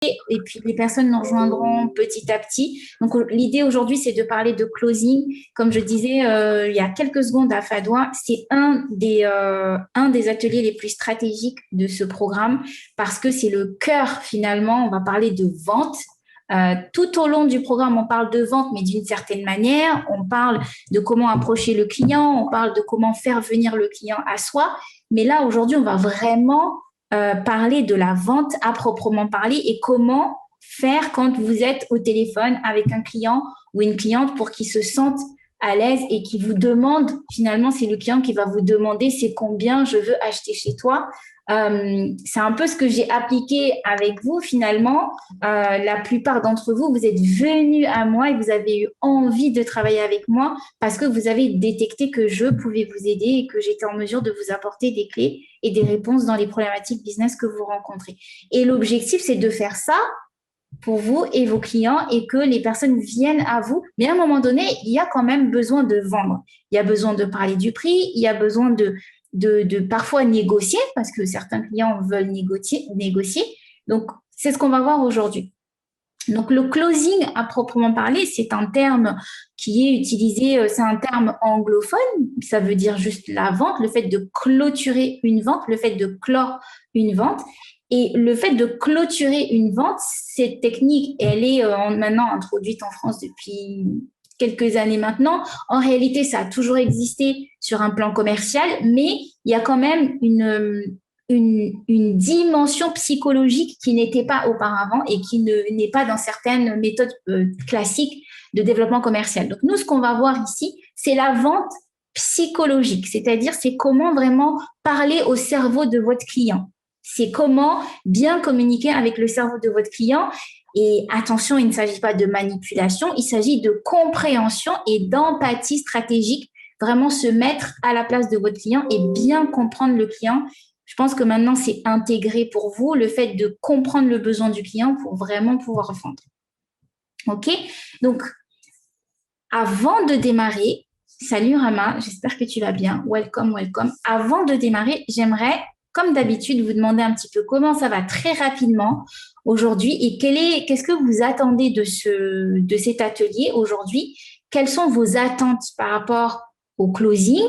et puis les personnes nous rejoindront petit à petit. Donc, l'idée aujourd'hui, c'est de parler de closing. Comme je disais il y a quelques secondes à Fadoua, c'est un des ateliers les plus stratégiques de ce programme parce que c'est le cœur finalement. On va parler de vente. Tout au long du programme, on parle de vente, mais d'une certaine manière. On parle de comment approcher le client, on parle de comment faire venir le client à soi. Mais là, aujourd'hui, on va vraiment parler de la vente à proprement parler et comment faire quand vous êtes au téléphone avec un client ou une cliente pour qu'il se sente à l'aise et qui vous demande, finalement, c'est le client qui va vous demander c'est combien je veux acheter chez toi. C'est un peu ce que j'ai appliqué avec vous finalement. La plupart d'entre vous, vous êtes venus à moi et vous avez eu envie de travailler avec moi parce que vous avez détecté que je pouvais vous aider et que j'étais en mesure de vous apporter des clés et des réponses dans les problématiques business que vous rencontrez. Et l'objectif, c'est de faire ça pour vous et vos clients et que les personnes viennent à vous. Mais à un moment donné, il y a quand même besoin de vendre. Il y a besoin de parler du prix, il y a besoin de parfois négocier parce que certains clients veulent négocier. Donc, c'est ce qu'on va voir aujourd'hui. Donc, le closing, à proprement parler, c'est un terme qui est utilisé, c'est un terme anglophone, ça veut dire juste la vente, le fait de clôturer une vente, le fait de clore une vente. Et le fait de clôturer une vente, cette technique, elle est maintenant introduite en France depuis quelques années maintenant. En réalité, ça a toujours existé sur un plan commercial, mais il y a quand même une dimension psychologique qui n'était pas auparavant et qui n'est pas dans certaines méthodes classiques de développement commercial. Donc, nous, ce qu'on va voir ici, c'est la vente psychologique, c'est-à-dire c'est comment vraiment parler au cerveau de votre client. C'est comment bien communiquer avec le cerveau de votre client. Et attention, il ne s'agit pas de manipulation, il s'agit de compréhension et d'empathie stratégique, vraiment se mettre à la place de votre client et bien comprendre le client. Je pense que maintenant, c'est intégré pour vous, le fait de comprendre le besoin du client pour vraiment pouvoir vendre. OK? Donc, avant de démarrer, salut Rama, j'espère que tu vas bien. Welcome, welcome. Avant de démarrer, j'aimerais, comme d'habitude, vous demander un petit peu comment ça va très rapidement aujourd'hui et qu'est-ce que vous attendez de cet atelier aujourd'hui? Quelles sont vos attentes par rapport au closing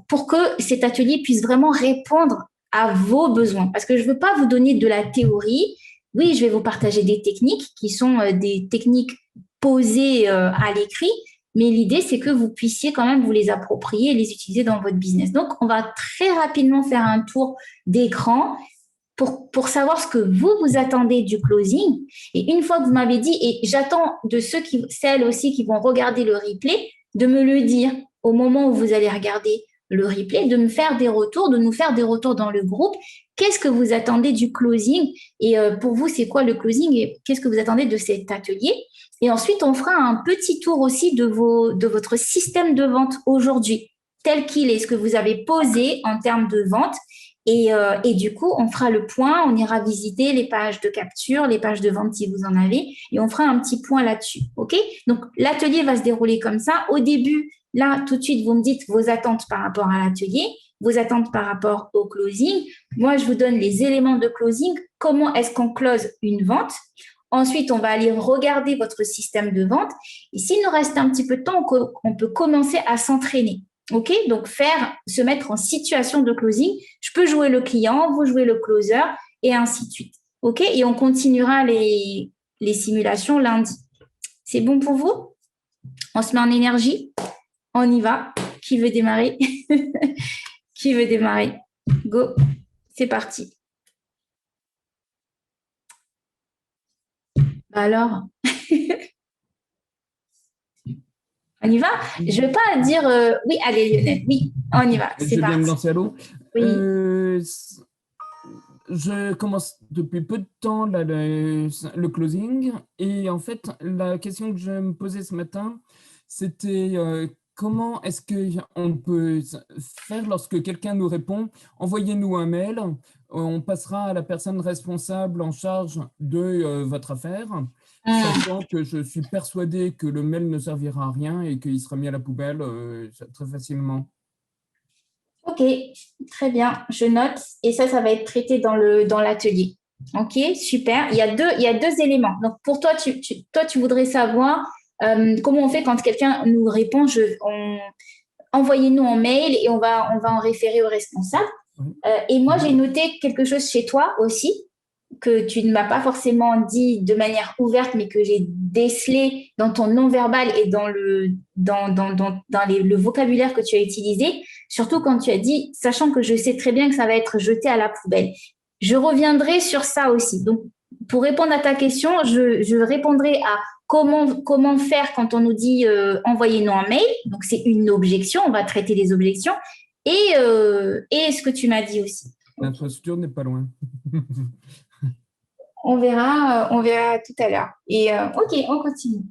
pour que cet atelier puisse vraiment répondre à vos besoins? Parce que je ne veux pas vous donner de la théorie. Oui, je vais vous partager des techniques qui sont des techniques posées à l'écrit, mais l'idée, c'est que vous puissiez quand même vous les approprier et les utiliser dans votre business. Donc, on va très rapidement faire un tour d'écran pour savoir ce que vous attendez du closing. Et une fois que vous m'avez dit, et j'attends de celles aussi qui vont regarder le replay, de me le dire au moment où vous allez regarder le replay, de me faire des retours, de nous faire des retours dans le groupe. Qu'est-ce que vous attendez du closing? Et pour vous, c'est quoi le closing? Et qu'est-ce que vous attendez de cet atelier? Et ensuite, on fera un petit tour aussi de votre système de vente aujourd'hui, tel qu'il est, ce que vous avez posé en termes de vente. Et du coup, on fera le point, on ira visiter les pages de capture, les pages de vente si vous en avez, et on fera un petit point là-dessus. OK? Donc, l'atelier va se dérouler comme ça. Au début, là, tout de suite, vous me dites vos attentes par rapport à l'atelier, vos attentes par rapport au closing. Moi, je vous donne les éléments de closing. Comment est-ce qu'on close une vente? Ensuite, on va aller regarder votre système de vente. Et s'il nous reste un petit peu de temps, on peut commencer à s'entraîner. OK? Donc, se mettre en situation de closing. Je peux jouer le client, vous jouez le closer et ainsi de suite. OK? Et on continuera les simulations lundi. C'est bon pour vous? On se met en énergie? On y va. Qui veut démarrer? Qui veut démarrer? Go. C'est parti. Alors, on y va? Je ne veux pas dire oui, allez Lionel, oui, on y va, c'est Je viens parti. me lancer à l'eau. Oui. Je commence depuis peu de temps là, le closing et en fait, la question que je me posais ce matin, c'était comment est-ce qu'on peut faire lorsque quelqu'un nous répond, envoyez-nous un mail, on passera à la personne responsable en charge de votre affaire, sachant que je suis persuadé que le mail ne servira à rien et qu'il sera mis à la poubelle très facilement. Ok, très bien, je note. Et ça va être traité dans l'atelier. Ok, super. Il y a deux éléments. Donc, pour toi, tu voudrais savoir comment on fait quand quelqu'un nous répond, envoyez-nous en mail et on va en référer au responsable. Oui. Et moi, j'ai noté quelque chose chez toi aussi que tu ne m'as pas forcément dit de manière ouverte, mais que j'ai décelé dans ton non-verbal et dans le vocabulaire que tu as utilisé, surtout quand tu as dit, sachant que je sais très bien que ça va être jeté à la poubelle. Je reviendrai sur ça aussi. Donc, pour répondre à ta question, je répondrai à comment faire quand on nous dit envoyez-nous un mail. Donc, c'est une objection, on va traiter les objections. Et ce que tu m'as dit aussi. La Ok. posture n'est pas loin. On verra tout à l'heure. Et ok, on continue.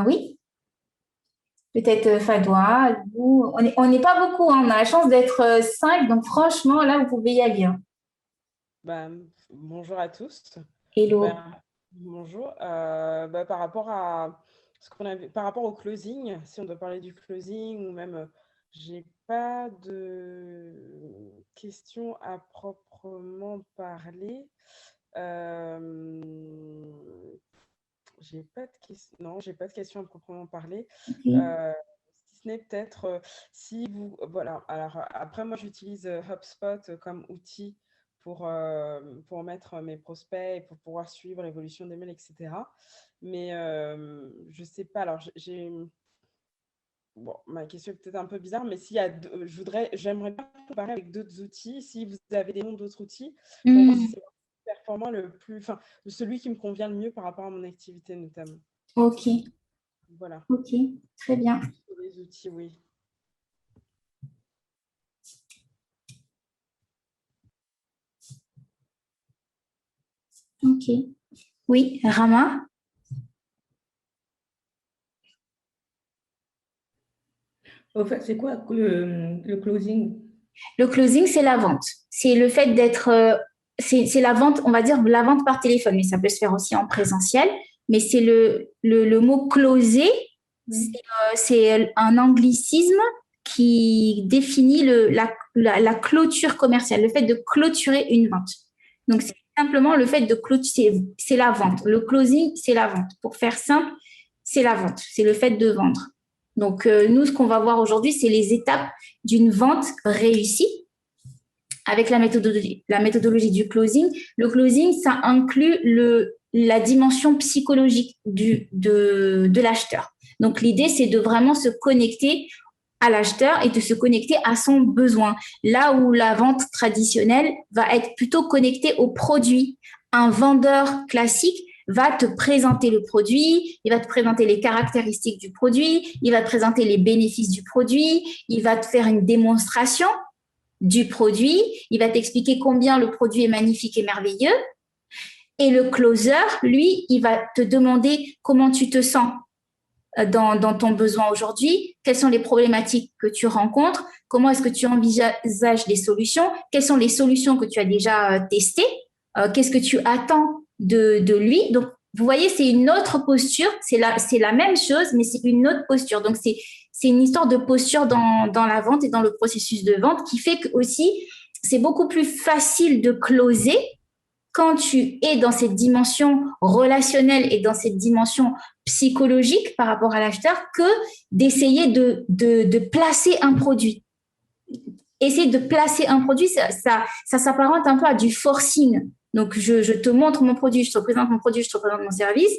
Oui, peut-être Fadoua, vous. On n'est pas beaucoup, hein. On a la chance d'être cinq, donc franchement, là, vous pouvez y aller, hein. Bonjour à tous. Hello. Ben, bonjour. Par rapport à ce qu'on avait, par rapport au closing, si on doit parler du closing ou même, j'ai pas de questions à proprement parler. Euh, j'ai pas de non, j'ai pas de questions à proprement parler. Ok. Si ce n'est peut-être si vous, voilà. Alors après, moi, j'utilise HubSpot comme outil pour mettre mes prospects et pour pouvoir suivre l'évolution des mails, etc. Mais je sais pas. Alors, bon, ma question est peut-être un peu bizarre, mais s'il y a, j'aimerais bien comparer avec d'autres outils. Si vous avez des noms d'autres outils, pour voir si Hmm, c'est performant enfin, celui qui me convient le mieux par rapport à mon activité notamment. ok, Voilà. ok, très bien. Sur les outils, oui. Ok. Oui, Rama. Au fait, c'est quoi le closing? Le closing, c'est la vente. C'est le fait d'être. C'est la vente, on va dire la vente par téléphone, mais ça peut se faire aussi en présentiel. Mais c'est le mot closer, Hmm. c'est un anglicisme qui définit la clôture commerciale, le fait de clôturer une vente. Donc, c'est simplement le fait de clôturer, c'est la vente. Le closing, c'est la vente. Pour faire simple, c'est la vente, c'est le fait de vendre. Donc, nous, ce qu'on va voir aujourd'hui, c'est les étapes d'une vente réussie avec la méthodologie du closing. Le closing, ça inclut la dimension psychologique de l'acheteur. Donc, l'idée, c'est de vraiment se connecter à l'acheteur et de se connecter à son besoin. Là où la vente traditionnelle va être plutôt connectée au produit. Un vendeur classique va te présenter le produit, il va te présenter les caractéristiques du produit, il va te présenter les bénéfices du produit, il va te faire une démonstration du produit, il va t'expliquer combien le produit est magnifique et merveilleux. Et le closer, lui, il va te demander comment tu te sens dans ton besoin aujourd'hui, quelles sont les problématiques que tu rencontres, comment est-ce que tu envisages les solutions, quelles sont les solutions que tu as déjà testées, qu'est-ce que tu attends de lui. Donc, vous voyez, c'est une autre posture, c'est la même chose, mais c'est une autre posture. Donc, c'est une histoire de posture dans la vente et dans le processus de vente qui fait que aussi, c'est beaucoup plus facile de closer quand tu es dans cette dimension relationnelle et dans cette dimension psychologique par rapport à l'acheteur que d'essayer de placer un produit. Essayer de placer un produit, ça s'apparente un peu à du forcing. Donc, je te montre mon produit, je te présente mon produit, je te présente mon service,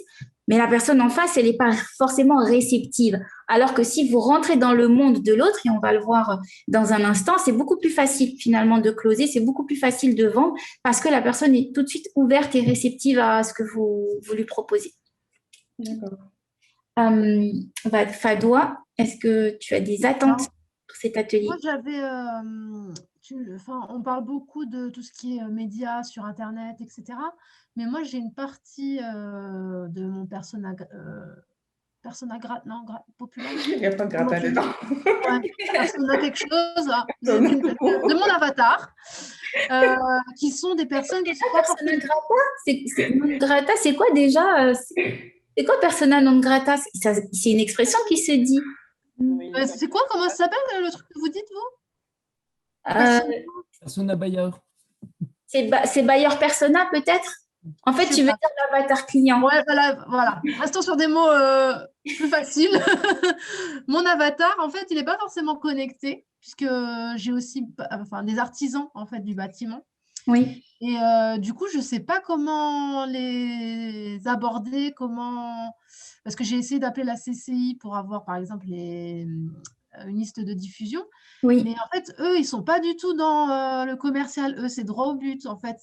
mais la personne en face, elle n'est pas forcément réceptive. Alors que si vous rentrez dans le monde de l'autre, et on va le voir dans un instant, c'est beaucoup plus facile finalement de closer, c'est beaucoup plus facile de vendre parce que la personne est tout de suite ouverte et réceptive à ce que vous lui proposez. D'accord. Fadoua, est-ce que tu as des attentes Alors, pour cet moi, atelier? j'avais, enfin, on parle beaucoup de tout ce qui est médias sur Internet, etc. Mais moi, j'ai une partie de mon populaire. Il n'y a pas de Comment gratin tu dis? dedans. Ouais, persona quelque chose, là, Ton de mon avatar, qui sont des personnes qui ne sont pas Persona forcément. grata, non grata, c'est quoi déjà? C'est quoi persona non grata? C'est une expression qui se dit. Oui, C'est quoi? Comment ça s'appelle le truc que vous dites, vous? Euh, Persona buyer. c'est buyer persona peut-être? En fait, Je sais tu veux pas. dire l'avatar client. Ouais, voilà. Restons sur des mots plus faciles. Mon avatar, en fait, il n'est pas forcément connecté, puisque j'ai aussi des artisans en fait, du bâtiment. Oui, Et du coup, je ne sais pas comment les aborder, parce que j'ai essayé d'appeler la CCI pour avoir, par exemple, une liste de diffusion. oui. Mais en fait, eux, ils ne sont pas du tout dans le commercial. Eux, c'est droit au but. En fait,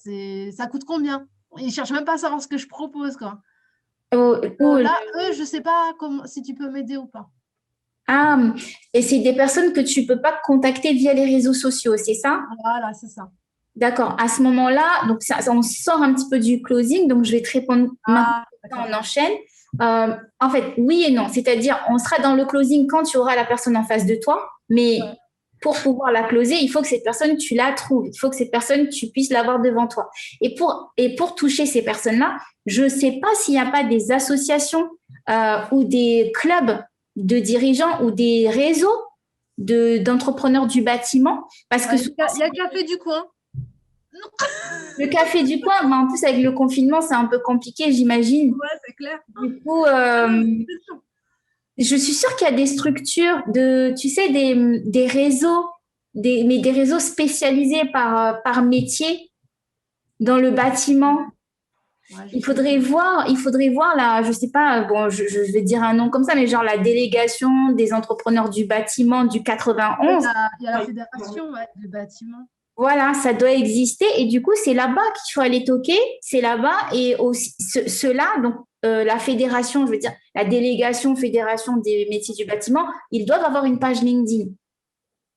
ça coûte combien? Ils ne cherchent même pas à savoir ce que je propose, quoi. Ou Là, eux, je ne sais pas si tu peux m'aider ou pas. ah, et c'est des personnes que tu peux pas contacter via les réseaux sociaux, c'est ça? Voilà, c'est ça. D'accord. À ce moment-là, donc on sort un petit peu du closing, donc je vais te répondre maintenant, Ah, d'accord. on enchaîne. En fait, oui et non. C'est-à-dire, on sera dans le closing quand tu auras la personne en face de toi, mais Ouais. pour pouvoir la closer, il faut que cette personne, tu la trouves. Il faut que cette personne, tu puisses l'avoir devant toi. Et pour toucher ces personnes-là, je ne sais pas s'il n'y a pas des associations ou des clubs de dirigeants ou des réseaux d'entrepreneurs du bâtiment, parce que Ouais, souvent, il y a le café du coin. le café du coin, mais en plus avec le confinement, c'est un peu compliqué, j'imagine. Ouais, c'est clair. Du coup, C'est sûr. je suis sûre qu'il y a des structures tu sais, des réseaux, mais des réseaux spécialisés par métier dans le bâtiment. Ouais, je Il sais. faudrait voir là, je sais pas, bon, je vais dire un nom comme ça, mais genre la délégation des entrepreneurs du bâtiment du Il 91. y a la fédération du bâtiment. Voilà, ça doit exister et du coup, c'est là-bas qu'il faut aller toquer, c'est là-bas et aussi ceux-là, donc la fédération, je veux dire, la délégation fédération des métiers du bâtiment, ils doivent avoir une page LinkedIn.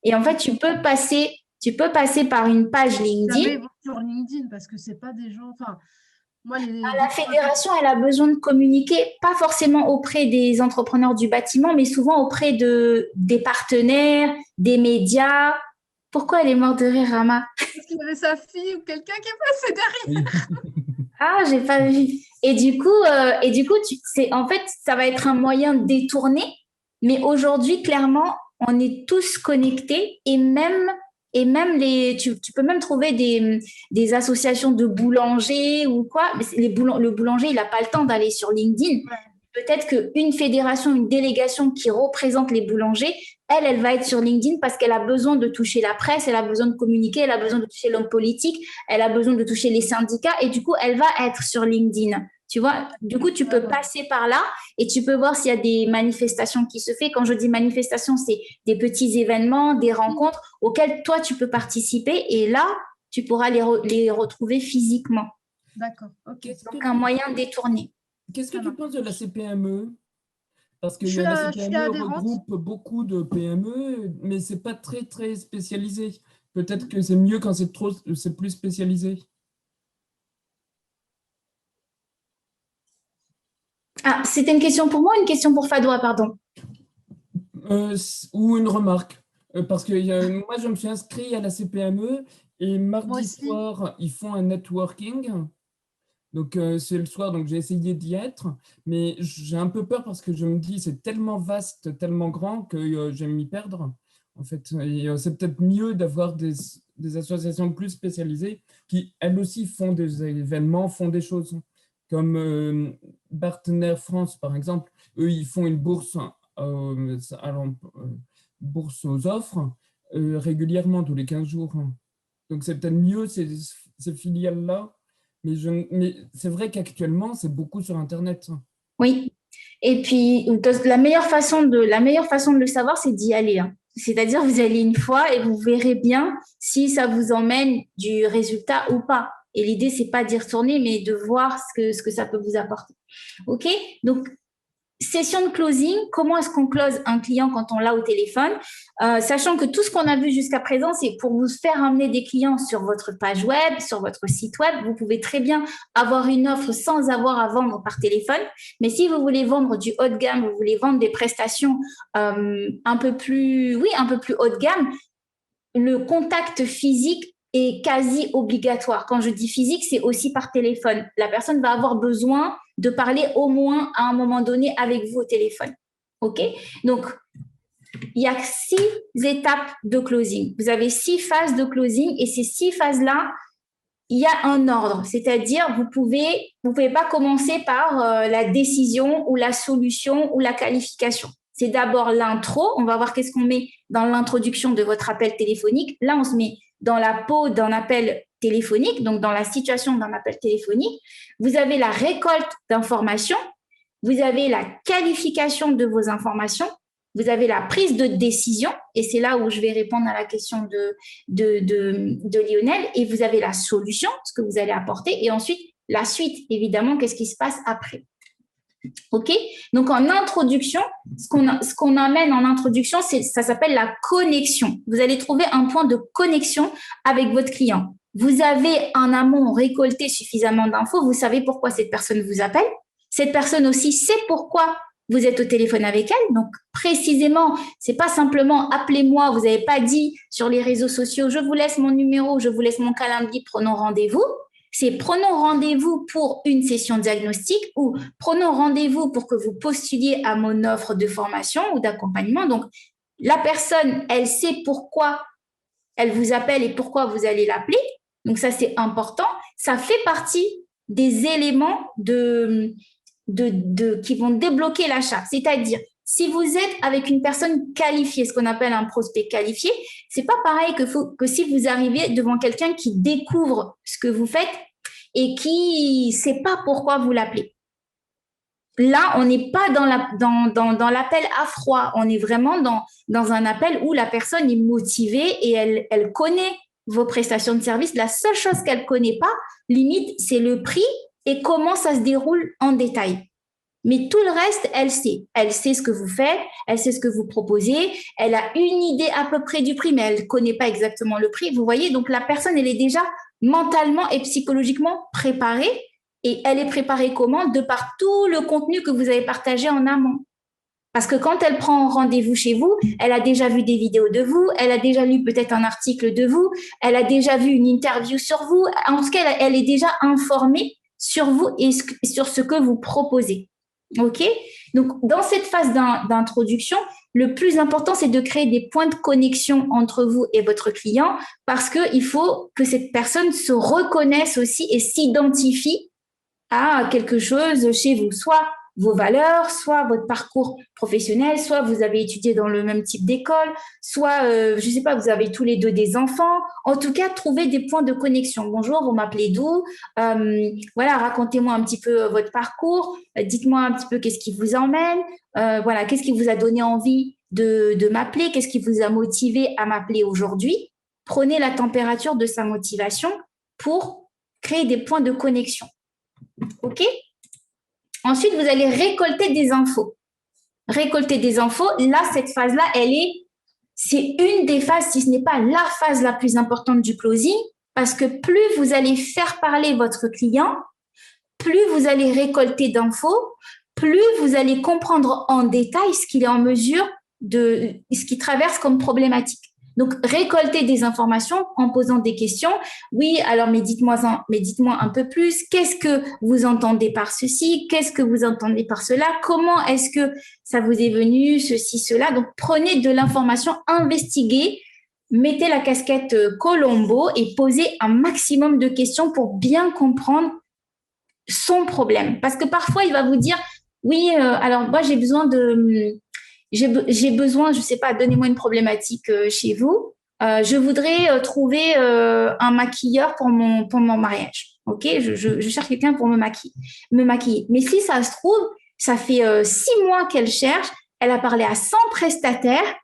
Et en fait, tu peux passer par une page LinkedIn. Jamais ils vont sur LinkedIn parce que c'est pas des gens. Enfin, moi, La fédération, elle a besoin de communiquer, pas forcément auprès des entrepreneurs du bâtiment, mais souvent auprès des partenaires, des médias. Pourquoi elle est morte de rire, Rama? Parce qu'il y avait sa fille ou quelqu'un qui est passé derrière. Ah, j'ai pas vu. Et du coup, en fait, ça va être un moyen détourné. Mais aujourd'hui, clairement, on est tous connectés et même tu peux même trouver des associations de boulangers ou quoi. Mais le boulanger, il n'a pas le temps d'aller sur LinkedIn. Ouais. Peut-être qu'une fédération, une délégation qui représente les boulangers, elle va être sur LinkedIn parce qu'elle a besoin de toucher la presse, elle a besoin de communiquer, elle a besoin de toucher l'homme politique, elle a besoin de toucher les syndicats et du coup, elle va être sur LinkedIn. Tu vois, du coup, tu peux passer par là et tu peux voir s'il y a des manifestations qui se font. Quand je dis manifestations, c'est des petits événements, des rencontres auxquelles toi, tu peux participer et là, tu pourras les retrouver physiquement. D'accord, ok. Donc, un moyen détourné. Qu'est-ce que tu penses de la CPME? Parce que Je la suis CPME adhérente. regroupe beaucoup de PME, mais c'est pas très, très spécialisé. Peut-être que c'est mieux quand c'est plus spécialisé. Ah, c'était une question pour moi ou une question pour Fadoua, pardon? Ou une remarque. Parce que moi, je me suis inscrit à la CPME et Moi mardi aussi. soir, ils font un networking. Donc, c'est le soir, donc j'ai essayé d'y être, mais j'ai un peu peur parce que je me dis c'est tellement vaste, tellement grand que je vais m'y perdre. En fait, et, c'est peut-être mieux d'avoir des associations plus spécialisées qui, elles aussi, font des événements, font des choses. Comme Partenaire France, par exemple, eux, ils font une bourse, bourse aux offres régulièrement, tous les 15 jours. Donc, c'est peut-être mieux ces filiales-là. Mais c'est vrai qu'actuellement, c'est beaucoup sur Internet. Oui. Et puis, la meilleure façon de le savoir, c'est d'y aller, hein. C'est-à-dire, vous allez une fois et vous verrez bien si ça vous emmène du résultat ou pas. Et l'idée, c'est pas d'y retourner, mais de voir ce que ça peut vous apporter. OK? Donc, session de closing, comment est-ce qu'on close un client quand on l'a au téléphone? Sachant que tout ce qu'on a vu jusqu'à présent, c'est pour vous faire amener des clients sur votre page web, sur votre site web. Vous pouvez très bien avoir une offre sans avoir à vendre par téléphone. Mais si vous voulez vendre du haut de gamme, vous voulez vendre des prestations un peu plus haut de gamme, le contact physique est quasi obligatoire. Quand je dis physique, c'est aussi par téléphone. La personne va avoir besoin de parler au moins à un moment donné avec vous au téléphone. OK? Donc, il y a 6 étapes de closing. Vous avez 6 phases de closing et ces 6 phases-là, il y a un ordre, c'est-à-dire vous pouvez pas commencer par la décision ou la solution ou la qualification. C'est d'abord l'intro. On va voir qu'est-ce qu'on met dans l'introduction de votre appel téléphonique. Là, on se met dans la peau d'un appel téléphonique, donc dans la situation d'un appel téléphonique. Vous avez la récolte d'informations, vous avez la qualification de vos informations, vous avez la prise de décision, et c'est là où je vais répondre à la question de Lionel, et vous avez la solution, ce que vous allez apporter, et ensuite la suite, évidemment, qu'est-ce qui se passe après. OK? Donc, en introduction, ce qu'on amène en introduction, ça s'appelle la connexion. Vous allez trouver un point de connexion avec votre client. Vous avez en amont récolté suffisamment d'infos, vous savez pourquoi cette personne vous appelle. Cette personne aussi sait pourquoi vous êtes au téléphone avec elle. Donc, précisément, c'est pas simplement appelez-moi, vous n'avez pas dit sur les réseaux sociaux, je vous laisse mon numéro, je vous laisse mon calendrier, prenons rendez-vous. C'est prenons rendez-vous pour une session diagnostique ou prenons rendez-vous pour que vous postuliez à mon offre de formation ou d'accompagnement. Donc, la personne, elle sait pourquoi elle vous appelle et pourquoi vous allez l'appeler. Donc, ça, c'est important. Ça fait partie des éléments qui vont débloquer l'achat. C'est-à-dire, si vous êtes avec une personne qualifiée, ce qu'on appelle un prospect qualifié, c'est pas pareil que si vous arrivez devant quelqu'un qui découvre ce que vous faites et qui sait pas pourquoi vous l'appelez. Là, on n'est pas dans l'appel à froid. On est vraiment dans un appel où la personne est motivée et elle connaît vos prestations de service. La seule chose qu'elle connaît pas, limite, c'est le prix et comment ça se déroule en détail. Mais tout le reste, elle sait. Elle sait ce que vous faites, elle sait ce que vous proposez, elle a une idée à peu près du prix, mais elle ne connaît pas exactement le prix. Vous voyez, donc la personne, elle est déjà mentalement et psychologiquement préparée. Et elle est préparée comment? De par tout le contenu que vous avez partagé en amont. Parce que quand elle prend rendez-vous chez vous, elle a déjà vu des vidéos de vous, elle a déjà lu peut-être un article de vous, elle a déjà vu une interview sur vous. En tout cas, elle est déjà informée sur vous et sur ce que vous proposez. OK? Donc, dans cette phase d'introduction, le plus important, c'est de créer des points de connexion entre vous et votre client parce qu'il faut que cette personne se reconnaisse aussi et s'identifie à quelque chose chez vous, soit vos valeurs, soit votre parcours professionnel, soit vous avez étudié dans le même type d'école, soit, je ne sais pas, vous avez tous les deux des enfants. En tout cas, trouvez des points de connexion. Bonjour, vous m'appelez d'où? Voilà, racontez-moi un petit peu votre parcours. Dites-moi un petit peu qu'est-ce qui vous emmène. Voilà, qu'est-ce qui vous a donné envie de m'appeler? Qu'est-ce qui vous a motivé à m'appeler aujourd'hui? Prenez la température de sa motivation pour créer des points de connexion. OK? Ensuite, vous allez récolter des infos. Récolter des infos, là, cette phase-là, c'est une des phases, si ce n'est pas la phase la plus importante du closing, parce que plus vous allez faire parler votre client, plus vous allez récolter d'infos, plus vous allez comprendre en détail ce qu'il est en mesure ce qu'il traverse comme problématique. Donc, récolter des informations en posant des questions. Oui, alors, mais dites-moi un peu plus. Qu'est-ce que vous entendez par ceci? Qu'est-ce que vous entendez par cela? Comment est-ce que ça vous est venu, ceci, cela? Donc, prenez de l'information, investiguez, mettez la casquette Colombo et posez un maximum de questions pour bien comprendre son problème. Parce que parfois, il va vous dire, oui, alors moi, j'ai besoin, je sais pas, donnez-moi une problématique chez vous. Je voudrais trouver un maquilleur pour mon mariage. OK? Je cherche quelqu'un pour me maquiller. Mais si ça se trouve, ça fait 6 mois qu'elle cherche, elle a parlé à 100 prestataires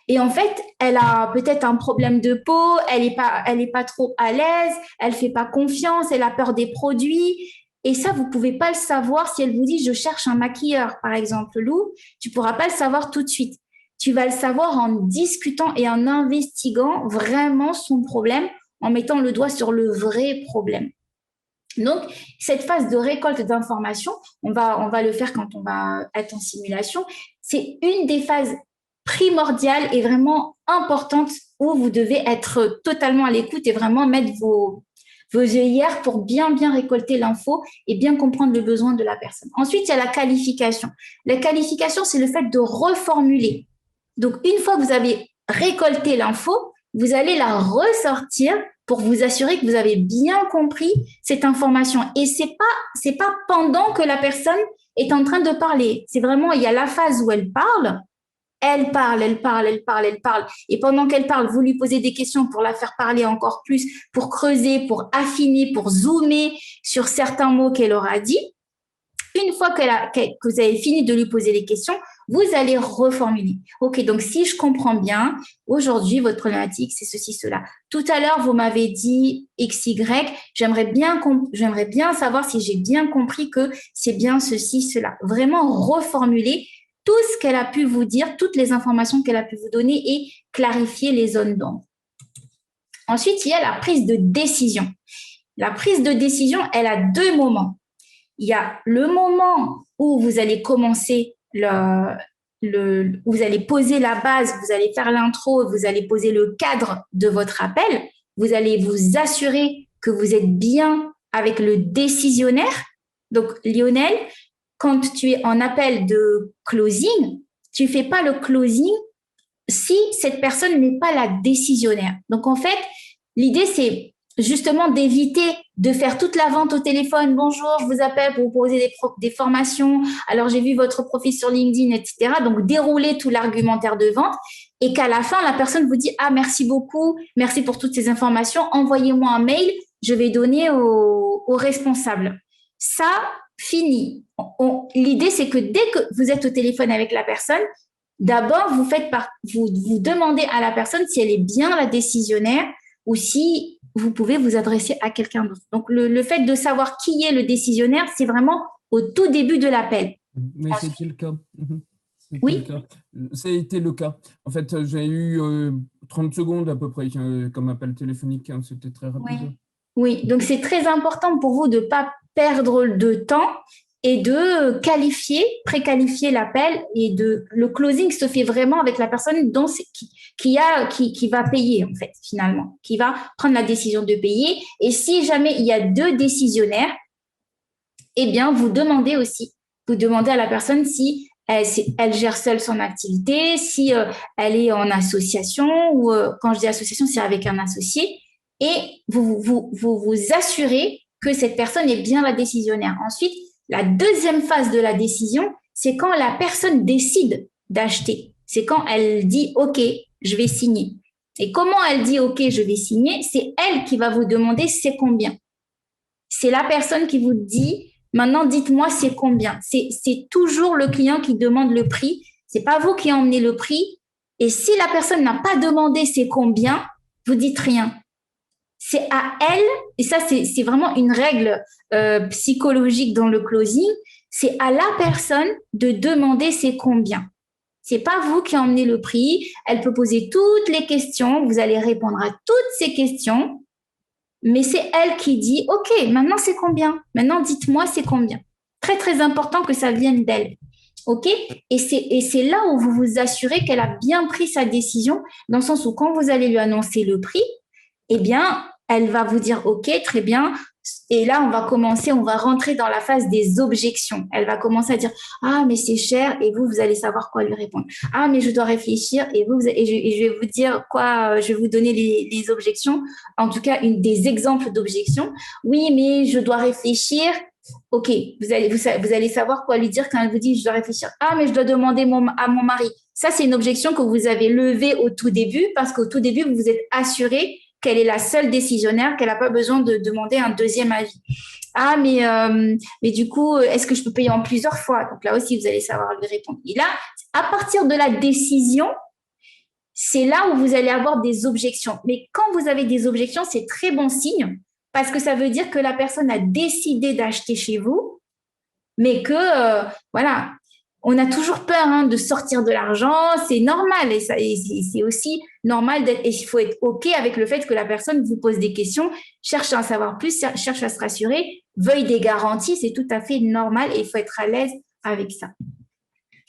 et en fait, elle a peut-être un problème de peau, elle est pas trop à l'aise, elle fait pas confiance, elle a peur des produits. Et ça, vous pouvez pas le savoir si elle vous dit « je cherche un maquilleur », par exemple, Lou, tu pourras pas le savoir tout de suite. Tu vas le savoir en discutant et en investiguant vraiment son problème, en mettant le doigt sur le vrai problème. Donc, cette phase de récolte d'informations, on va le faire quand on va être en simulation, c'est une des phases primordiales et vraiment importantes où vous devez être totalement à l'écoute et vraiment mettre vos œillères pour bien récolter l'info et bien comprendre le besoin de la personne. Ensuite, il y a la qualification. La qualification, c'est le fait de reformuler Donc, une fois que vous avez récolté l'info, vous allez la ressortir pour vous assurer que vous avez bien compris cette information. Et c'est pas pendant que la personne est en train de parler. C'est vraiment, il y a la phase où elle parle. Elle parle. Et pendant qu'elle parle, vous lui posez des questions pour la faire parler encore plus, pour creuser, pour affiner, pour zoomer sur certains mots qu'elle aura dit. Une fois que vous avez fini de lui poser les questions, vous allez reformuler. OK, donc si je comprends bien, aujourd'hui, votre problématique, c'est ceci, cela. Tout à l'heure, vous m'avez dit X, Y. J'aimerais bien savoir si j'ai bien compris que c'est bien ceci, cela. Vraiment reformuler tout ce qu'elle a pu vous dire, toutes les informations qu'elle a pu vous donner et clarifier les zones d'ombre. Ensuite, il y a la prise de décision. La prise de décision, elle a deux moments. Il y a le moment où vous allez commencer vous allez poser la base, vous allez faire l'intro, vous allez poser le cadre de votre appel. Vous allez vous assurer que vous êtes bien avec le décisionnaire. Donc, Lionel, quand tu es en appel de closing, tu fais pas le closing si cette personne n'est pas la décisionnaire. Donc, en fait, l'idée, c'est justement d'éviter de faire toute la vente au téléphone. Bonjour, je vous appelle pour vous proposer des formations. Alors, j'ai vu votre profil sur LinkedIn, etc. Donc, dérouler tout l'argumentaire de vente et qu'à la fin, la personne vous dit « Ah, merci beaucoup, merci pour toutes ces informations. Envoyez-moi un mail, je vais donner au responsable. » Ça, fini. L'idée, c'est que dès que vous êtes au téléphone avec la personne, d'abord, vous demandez à la personne si elle est bien la décisionnaire ou si vous pouvez vous adresser à quelqu'un d'autre. Donc, le fait de savoir qui est le décisionnaire, c'est vraiment au tout début de l'appel. Mais c'était le cas. Oui. Ça a été le cas. En fait, j'ai eu 30 secondes à peu près comme appel téléphonique. Hein, c'était très rapide. Oui, donc c'est très important pour vous de ne pas perdre de temps et de préqualifier l'appel et le closing se fait vraiment avec la personne qui va payer en fait finalement, qui va prendre la décision de payer. Et si jamais il y a deux décisionnaires, eh bien vous demandez à la personne si elle gère seule son activité, si elle est en association ou quand je dis association, c'est avec un associé et vous assurez que cette personne est bien la décisionnaire. Ensuite, la deuxième phase de la décision, c'est quand la personne décide d'acheter. C'est quand elle dit « OK, je vais signer ». Et comment elle dit « OK, je vais signer », c'est elle qui va vous demander « c'est combien ». C'est la personne qui vous dit « maintenant, dites-moi c'est combien ». C'est toujours le client qui demande le prix. C'est pas vous qui emmenez le prix. Et si la personne n'a pas demandé c'est combien, vous dites rien. C'est à elle, et ça c'est vraiment une règle psychologique dans le closing, c'est à la personne de demander c'est combien. C'est pas vous qui emmenez le prix, elle peut poser toutes les questions, vous allez répondre à toutes ces questions, mais c'est elle qui dit « Ok, maintenant c'est combien? Maintenant dites-moi c'est combien ?» Très très important que ça vienne d'elle. OK? Et c'est là où vous vous assurez qu'elle a bien pris sa décision, dans le sens où quand vous allez lui annoncer le prix, eh bien, elle va vous dire « Ok, très bien ». Et là, on va rentrer dans la phase des objections. Elle va commencer à dire « Ah, mais c'est cher » et vous allez savoir quoi lui répondre. « Ah, mais je dois réfléchir » et je vais vous dire quoi, je vais vous donner les objections, en tout cas des exemples d'objections. « Oui, mais je dois réfléchir ». OK, vous allez savoir quoi lui dire quand elle vous dit « Je dois réfléchir ». « Ah, mais je dois demander à mon mari ». Ça, c'est une objection que vous avez levée au tout début parce qu'au tout début, vous vous êtes assuré qu'elle est la seule décisionnaire, qu'elle n'a pas besoin de demander un deuxième avis. Ah, mais du coup, est-ce que je peux payer en plusieurs fois? Donc là aussi, vous allez savoir lui répondre. Et là, à partir de la décision, c'est là où vous allez avoir des objections. Mais quand vous avez des objections, c'est très bon signe parce que ça veut dire que la personne a décidé d'acheter chez vous, mais que, voilà, on a toujours peur de sortir de l'argent, c'est normal et c'est aussi normal et il faut être OK avec le fait que la personne vous pose des questions, cherche à en savoir plus, cherche à se rassurer, veuille des garanties, c'est tout à fait normal et il faut être à l'aise avec ça.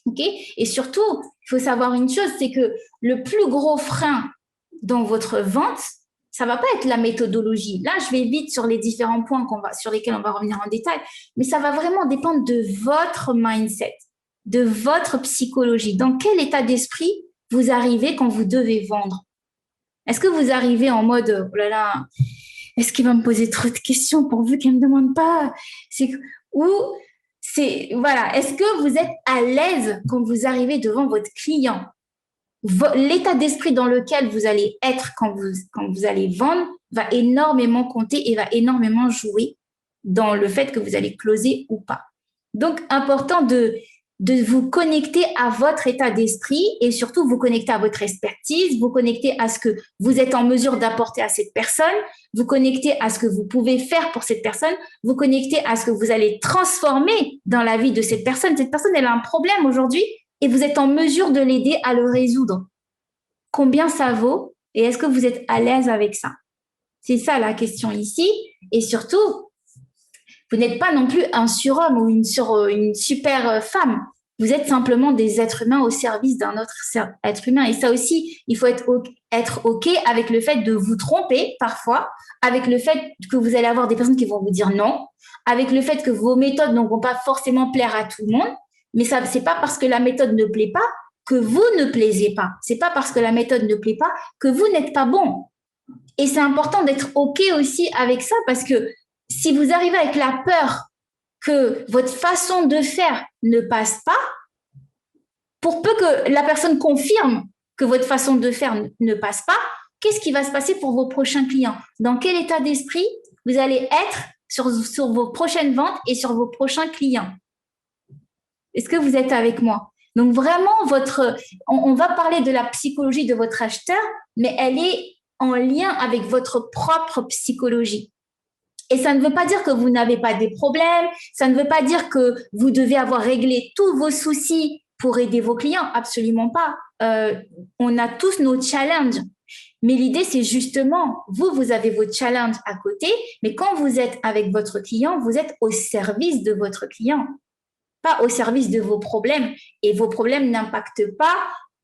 OK? Et surtout, il faut savoir une chose, c'est que le plus gros frein dans votre vente, ça va pas être la méthodologie. Là, je vais vite sur les différents points sur lesquels on va revenir en détail, mais ça va vraiment dépendre de votre mindset, de votre psychologie. Dans quel état d'esprit vous arrivez quand vous devez vendre? Est-ce que vous arrivez en mode, oh là là, est-ce qu'il va me poser trop de questions pourvu qu'il ne me demande pas? Voilà, est-ce que vous êtes à l'aise quand vous arrivez devant votre client? L'état d'esprit dans lequel vous allez être quand vous allez vendre va énormément compter et va énormément jouer dans le fait que vous allez closer ou pas. Donc, important de vous connecter à votre état d'esprit et surtout vous connecter à votre expertise, vous connecter à ce que vous êtes en mesure d'apporter à cette personne, vous connecter à ce que vous pouvez faire pour cette personne, vous connecter à ce que vous allez transformer dans la vie de cette personne. Cette personne, elle a un problème aujourd'hui et vous êtes en mesure de l'aider à le résoudre. Combien ça vaut et est-ce que vous êtes à l'aise avec ça? C'est ça la question ici. Et surtout, vous n'êtes pas non plus un surhomme ou une super femme. Vous êtes simplement des êtres humains au service d'un autre être humain. Et ça aussi, il faut être OK avec le fait de vous tromper parfois, avec le fait que vous allez avoir des personnes qui vont vous dire non, avec le fait que vos méthodes ne vont pas forcément plaire à tout le monde. Mais ça, c'est pas parce que la méthode ne plaît pas que vous ne plaisez pas. C'est pas parce que la méthode ne plaît pas que vous n'êtes pas bon. Et c'est important d'être OK aussi avec ça parce que si vous arrivez avec la peur que votre façon de faire ne passe pas, pour peu que la personne confirme que votre façon de faire ne passe pas, qu'est-ce qui va se passer pour vos prochains clients? Dans quel état d'esprit vous allez être sur vos prochaines ventes et sur vos prochains clients? Est-ce que vous êtes avec moi? Donc vraiment, on va parler de la psychologie de votre acheteur, mais elle est en lien avec votre propre psychologie. Et ça ne veut pas dire que vous n'avez pas des problèmes, ça ne veut pas dire que vous devez avoir réglé tous vos soucis pour aider vos clients, absolument pas. On a tous nos challenges. Mais l'idée, c'est justement, vous avez vos challenges à côté, mais quand vous êtes avec votre client, vous êtes au service de votre client, pas au service de vos problèmes. Et vos problèmes n'impactent pas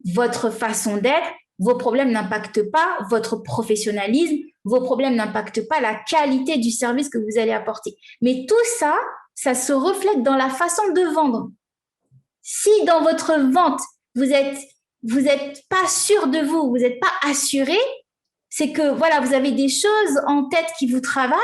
votre façon d'être, vos problèmes n'impactent pas votre professionnalisme, vos problèmes n'impactent pas la qualité du service que vous allez apporter. Mais tout ça, ça se reflète dans la façon de vendre. Si dans votre vente, vous êtes pas sûr de vous, vous n'êtes pas assuré, c'est que voilà, vous avez des choses en tête qui vous travaillent,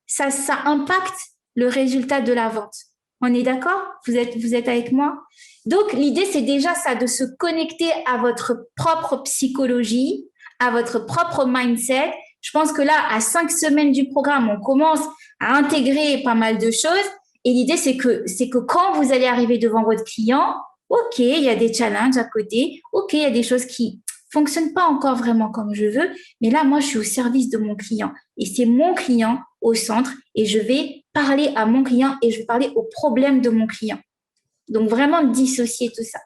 ça impacte le résultat de la vente. On est d'accord? Vous êtes avec moi? Donc, l'idée, c'est déjà ça, de se connecter à votre propre psychologie, à votre propre mindset. Je pense que là, à 5 semaines du programme, on commence à intégrer pas mal de choses. Et l'idée, c'est que quand vous allez arriver devant votre client, OK, il y a des challenges à côté. OK, il y a des choses qui fonctionnent pas encore vraiment comme je veux. Mais là, moi, je suis au service de mon client. Et c'est mon client au centre. Et je vais parler à mon client et je vais parler aux problèmes de mon client. Donc, vraiment dissocier tout ça.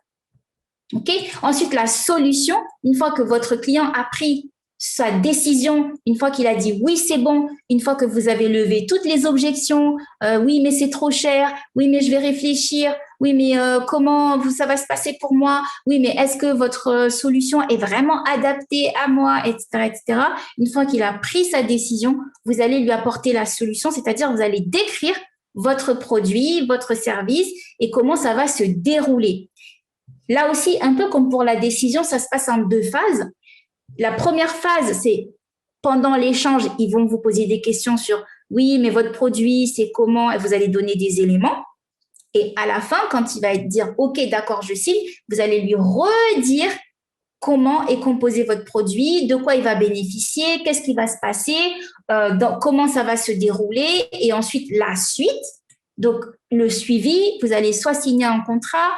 OK? Ensuite, la solution, une fois que votre client a pris sa décision, une fois qu'il a dit oui, c'est bon, une fois que vous avez levé toutes les objections, oui, mais c'est trop cher, oui, mais je vais réfléchir, oui, mais comment ça va se passer pour moi, oui, mais est-ce que votre solution est vraiment adaptée à moi, etc., etc. Une fois qu'il a pris sa décision, vous allez lui apporter la solution, c'est-à-dire vous allez décrire votre produit, votre service et comment ça va se dérouler. Là aussi, un peu comme pour la décision, ça se passe en 2 phases. La première phase, c'est pendant l'échange, ils vont vous poser des questions sur « oui, mais votre produit, c'est comment ?» et vous allez donner des éléments. Et à la fin, quand il va dire « ok, d'accord, je signe », vous allez lui redire comment est composé votre produit, de quoi il va bénéficier, qu'est-ce qui va se passer, comment ça va se dérouler et ensuite la suite. Donc, le suivi, vous allez soit signer un contrat,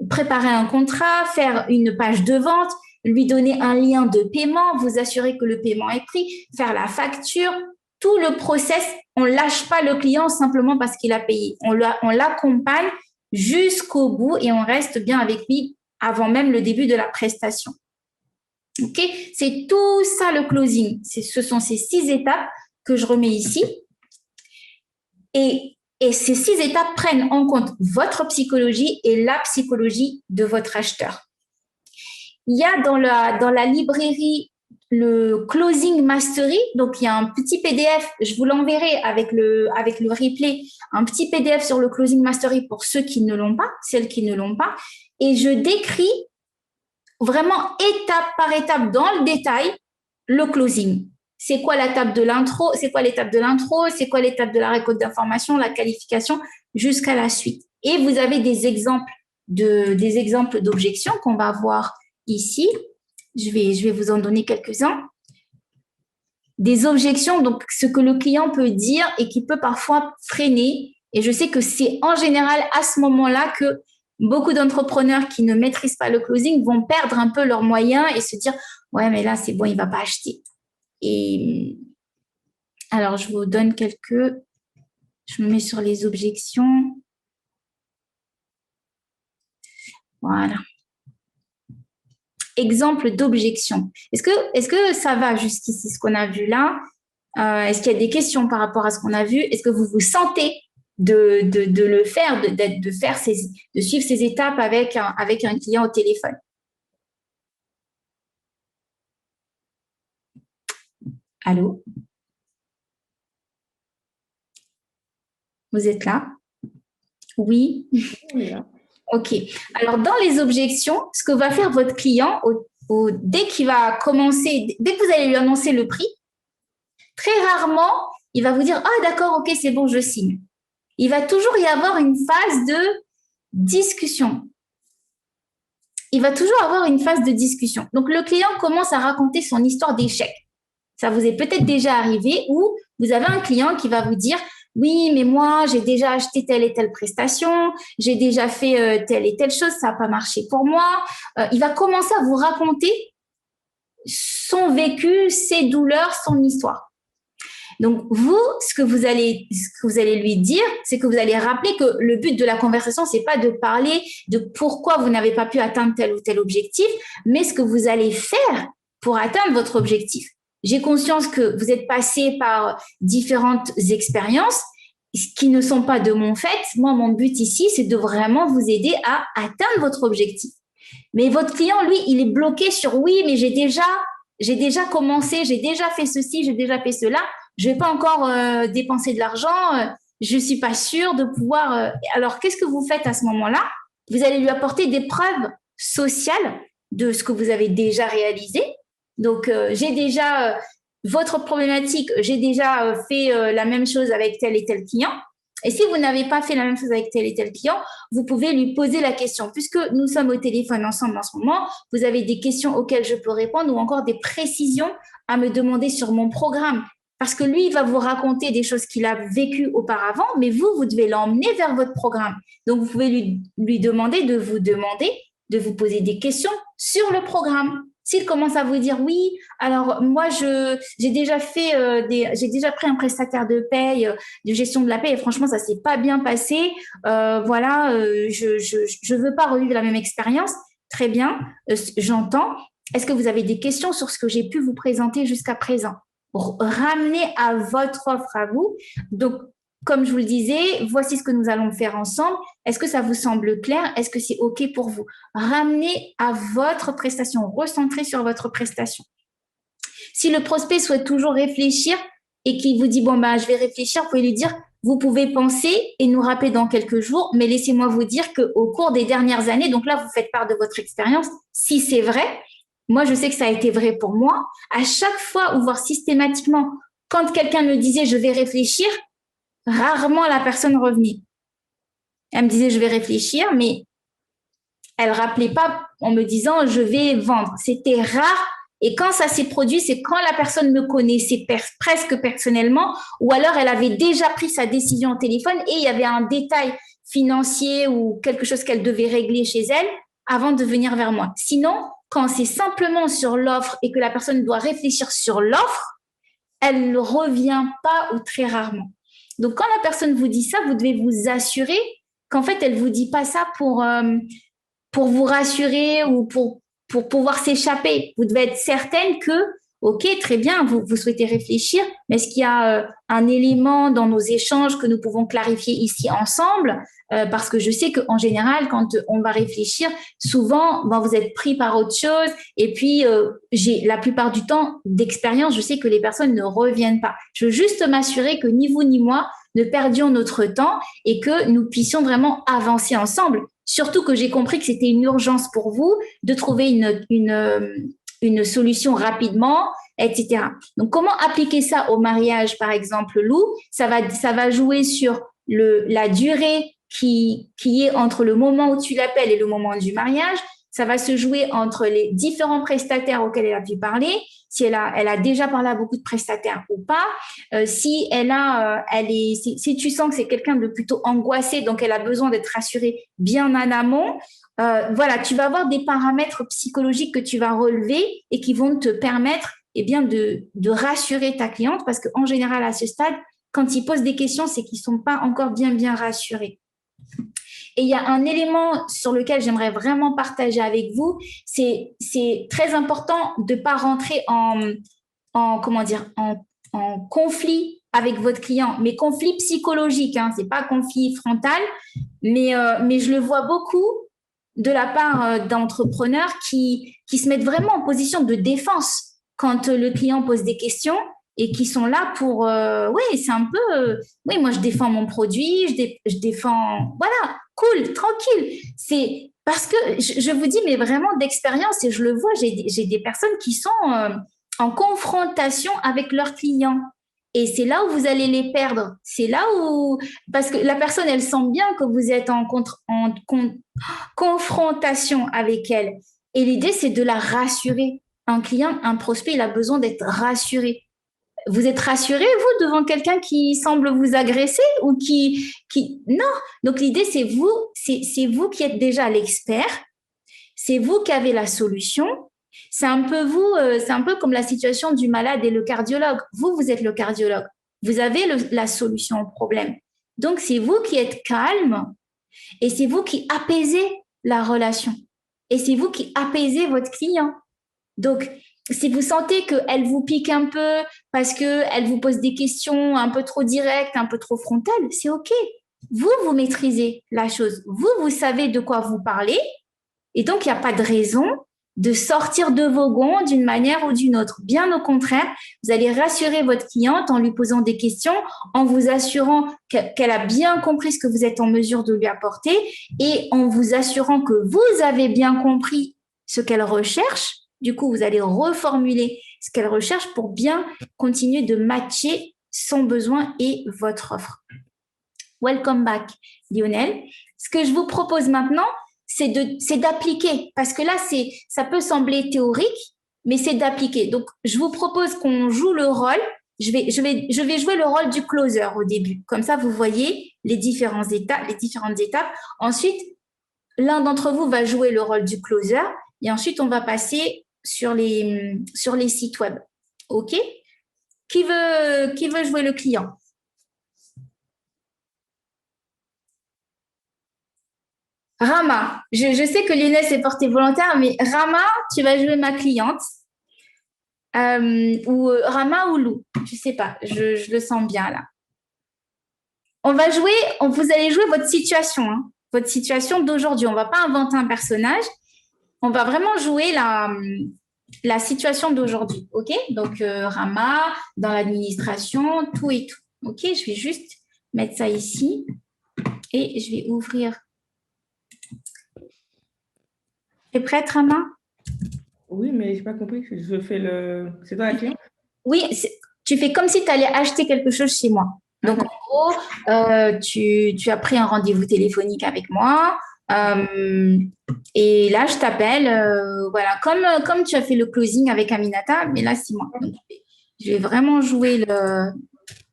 préparer un contrat, faire une page de vente, lui donner un lien de paiement, vous assurer que le paiement est pris, faire la facture, tout le process. On ne lâche pas le client simplement parce qu'il a payé. On l'accompagne jusqu'au bout et on reste bien avec lui avant même le début de la prestation. Ok, c'est tout ça le closing. Ce sont ces 6 étapes que je remets ici. Et ces 6 étapes prennent en compte votre psychologie et la psychologie de votre acheteur. Il y a dans la librairie le Closing Mastery, donc il y a un petit PDF, je vous l'enverrai avec le replay, un petit PDF sur le Closing Mastery pour ceux qui ne l'ont pas, celles qui ne l'ont pas, et je décris vraiment étape par étape dans le détail le closing. C'est quoi l'étape de l'intro, c'est quoi l'étape de l'intro, c'est quoi l'étape de la récolte d'informations, la qualification, jusqu'à la suite. Et vous avez des exemples d'objections qu'on va voir ici. Je vais vous en donner quelques-uns. Des objections, donc ce que le client peut dire et qui peut parfois freiner. Et je sais que c'est en général à ce moment-là que beaucoup d'entrepreneurs qui ne maîtrisent pas le closing vont perdre un peu leurs moyens et se dire « Ouais, mais là, c'est bon, il ne va pas acheter. » Et alors, je vous donne quelques… Je me mets sur les objections. Voilà. Exemple d'objection. Est-ce que ça va jusqu'ici, ce qu'on a vu là? Est-ce qu'il y a des questions par rapport à ce qu'on a vu? Est-ce que vous vous sentez de le faire, de suivre ces étapes avec un client au téléphone? Allô? Vous êtes là? Oui? Ok. Alors, dans les objections, ce que va faire votre client, dès qu'il va commencer, dès que vous allez lui annoncer le prix, très rarement, il va vous dire « Ah, d'accord, ok, c'est bon, je signe ». Il va toujours y avoir une phase de discussion. Il va toujours avoir une phase de discussion. Donc, le client commence à raconter son histoire d'échec. Ça vous est peut-être déjà arrivé où vous avez un client qui va vous dire « Oui, mais moi, j'ai déjà acheté telle et telle prestation, j'ai déjà fait telle et telle chose, ça n'a pas marché pour moi. » Il va commencer à vous raconter son vécu, ses douleurs, son histoire. Donc, vous, ce que vous allez lui dire, c'est que vous allez rappeler que le but de la conversation, c'est pas de parler de pourquoi vous n'avez pas pu atteindre tel ou tel objectif, mais ce que vous allez faire pour atteindre votre objectif. J'ai conscience que vous êtes passé par différentes expériences qui ne sont pas de mon fait. Moi, mon but ici, c'est de vraiment vous aider à atteindre votre objectif. Mais votre client, lui, il est bloqué sur oui, mais j'ai déjà commencé, j'ai déjà fait ceci, j'ai déjà fait cela. Je vais pas encore dépenser de l'argent. Je suis pas sûre de pouvoir. Alors, qu'est-ce que vous faites à ce moment-là? Vous allez lui apporter des preuves sociales de ce que vous avez déjà réalisé. Donc, j'ai déjà votre problématique, j'ai déjà fait la même chose avec tel et tel client. Et si vous n'avez pas fait la même chose avec tel et tel client, vous pouvez lui poser la question. Puisque nous sommes au téléphone ensemble en ce moment, vous avez des questions auxquelles je peux répondre ou encore des précisions à me demander sur mon programme. Parce que lui, il va vous raconter des choses qu'il a vécues auparavant, mais vous devez l'emmener vers votre programme. Donc, vous pouvez lui demander de vous poser des questions sur le programme. S'il commence à vous dire oui, alors moi j'ai déjà pris un prestataire de paye, de gestion de la paye et franchement ça s'est pas bien passé. Je veux pas revivre la même expérience. Très bien, j'entends. Est-ce que vous avez des questions sur ce que j'ai pu vous présenter jusqu'à présent? Ramenez à votre offre à vous. Donc, comme je vous le disais, voici ce que nous allons faire ensemble. Est-ce que ça vous semble clair? Est-ce que c'est OK pour vous? Ramenez à votre prestation, recentrez sur votre prestation. Si le prospect souhaite toujours réfléchir et qu'il vous dit, bon, je vais réfléchir, vous pouvez lui dire, vous pouvez penser et nous rappeler dans quelques jours, mais laissez-moi vous dire qu'au cours des dernières années, donc là, vous faites part de votre expérience, si c'est vrai, moi, je sais que ça a été vrai pour moi, à chaque fois ou voire systématiquement, quand quelqu'un me disait, je vais réfléchir, rarement la personne revenait. Elle me disait, je vais réfléchir, mais elle ne rappelait pas en me disant, je vais vendre. C'était rare. Et quand ça s'est produit, c'est quand la personne me connaissait presque personnellement ou alors elle avait déjà pris sa décision au téléphone et il y avait un détail financier ou quelque chose qu'elle devait régler chez elle avant de venir vers moi. Sinon, quand c'est simplement sur l'offre et que la personne doit réfléchir sur l'offre, elle ne revient pas ou très rarement. Donc, quand la personne vous dit ça, vous devez vous assurer qu'en fait, elle ne vous dit pas ça pour vous rassurer ou pour pouvoir s'échapper. Vous devez être certaine que, OK, très bien, vous souhaitez réfléchir, mais est-ce qu'il y a un élément dans nos échanges que nous pouvons clarifier ici ensemble? Parce que je sais qu'en général, quand on va réfléchir, souvent, vous êtes pris par autre chose. Et puis, j'ai la plupart du temps d'expérience, je sais que les personnes ne reviennent pas. Je veux juste m'assurer que ni vous ni moi ne perdions notre temps et que nous puissions vraiment avancer ensemble. Surtout que j'ai compris que c'était une urgence pour vous de trouver une solution rapidement, etc. Donc, comment appliquer ça au mariage, par exemple, Lou? Ça va jouer sur la durée qui est entre le moment où tu l'appelles et le moment du mariage. Ça va se jouer entre les différents prestataires auxquels elle a pu parler, si elle a déjà parlé à beaucoup de prestataires ou pas, si tu sens que c'est quelqu'un de plutôt angoissé, donc elle a besoin d'être rassurée bien en amont. Voilà, tu vas avoir des paramètres psychologiques que tu vas relever et qui vont te permettre de rassurer ta cliente, parce qu'en général, à ce stade, quand ils posent des questions, c'est qu'ils ne sont pas encore bien rassurés. Et il y a un élément sur lequel j'aimerais vraiment partager avec vous, c'est très important de ne pas rentrer en conflit avec votre client, mais conflit psychologique, hein, ce n'est pas conflit frontal, mais je le vois beaucoup de la part d'entrepreneurs qui se mettent vraiment en position de défense quand le client pose des questions et qui sont là pour, oui, c'est un peu, oui, moi je défends mon produit, je défends, voilà, cool, tranquille. C'est parce que je vous dis, mais vraiment d'expérience, et je le vois, j'ai des personnes qui sont en confrontation avec leurs clients. Et c'est là où vous allez les perdre. C'est là où, parce que la personne, elle sent bien que vous êtes en confrontation avec elle. Et l'idée, c'est de la rassurer. Un client, un prospect, il a besoin d'être rassuré. Vous êtes rassuré, vous, devant quelqu'un qui semble vous agresser ou qui... Non. Donc, l'idée, c'est vous qui êtes déjà l'expert. C'est vous qui avez la solution. C'est un peu comme la situation du malade et le cardiologue. Vous êtes le cardiologue. Vous avez la solution au problème. Donc, c'est vous qui êtes calme et c'est vous qui apaisez la relation. Et c'est vous qui apaisez votre client. Donc, si vous sentez qu'elle vous pique un peu parce qu'elle vous pose des questions un peu trop directes, un peu trop frontales, c'est OK. Vous maîtrisez la chose. Vous savez de quoi vous parlez. Et donc, il n'y a pas de raison de sortir de vos gonds d'une manière ou d'une autre. Bien au contraire, vous allez rassurer votre cliente en lui posant des questions, en vous assurant qu'elle a bien compris ce que vous êtes en mesure de lui apporter et en vous assurant que vous avez bien compris ce qu'elle recherche. Du coup, vous allez reformuler ce qu'elle recherche pour bien continuer de matcher son besoin et votre offre. Welcome back, Lionel. Ce que je vous propose maintenant, c'est d'appliquer, parce que là, ça peut sembler théorique, mais c'est d'appliquer. Donc, je vous propose qu'on joue le rôle. Je vais jouer le rôle du closer au début. Comme ça, vous voyez les différentes étapes. Ensuite, l'un d'entre vous va jouer le rôle du closer et ensuite, on va passer sur les sites web. OK? Qui veut jouer le client? Rama, je sais que Lionel s'est porté volontaire, mais Rama, tu vas jouer ma cliente. Ou Rama ou Lou, je ne sais pas, je le sens bien là. Vous allez jouer votre situation, hein, votre situation d'aujourd'hui. On ne va pas inventer un personnage, on va vraiment jouer la situation d'aujourd'hui. OK? Donc, Rama, dans l'administration, tout et tout. OK? Je vais juste mettre ça ici et je vais ouvrir. Tu es prête, Rama? Oui, mais je n'ai pas compris que je fais c'est toi la cliente? Oui, tu fais comme si tu allais acheter quelque chose chez moi. Donc, en gros, tu as pris un rendez-vous téléphonique avec moi. Et là, je t'appelle. Voilà, comme tu as fait le closing avec Aminata, mais là, c'est moi. Donc, je vais vraiment jouer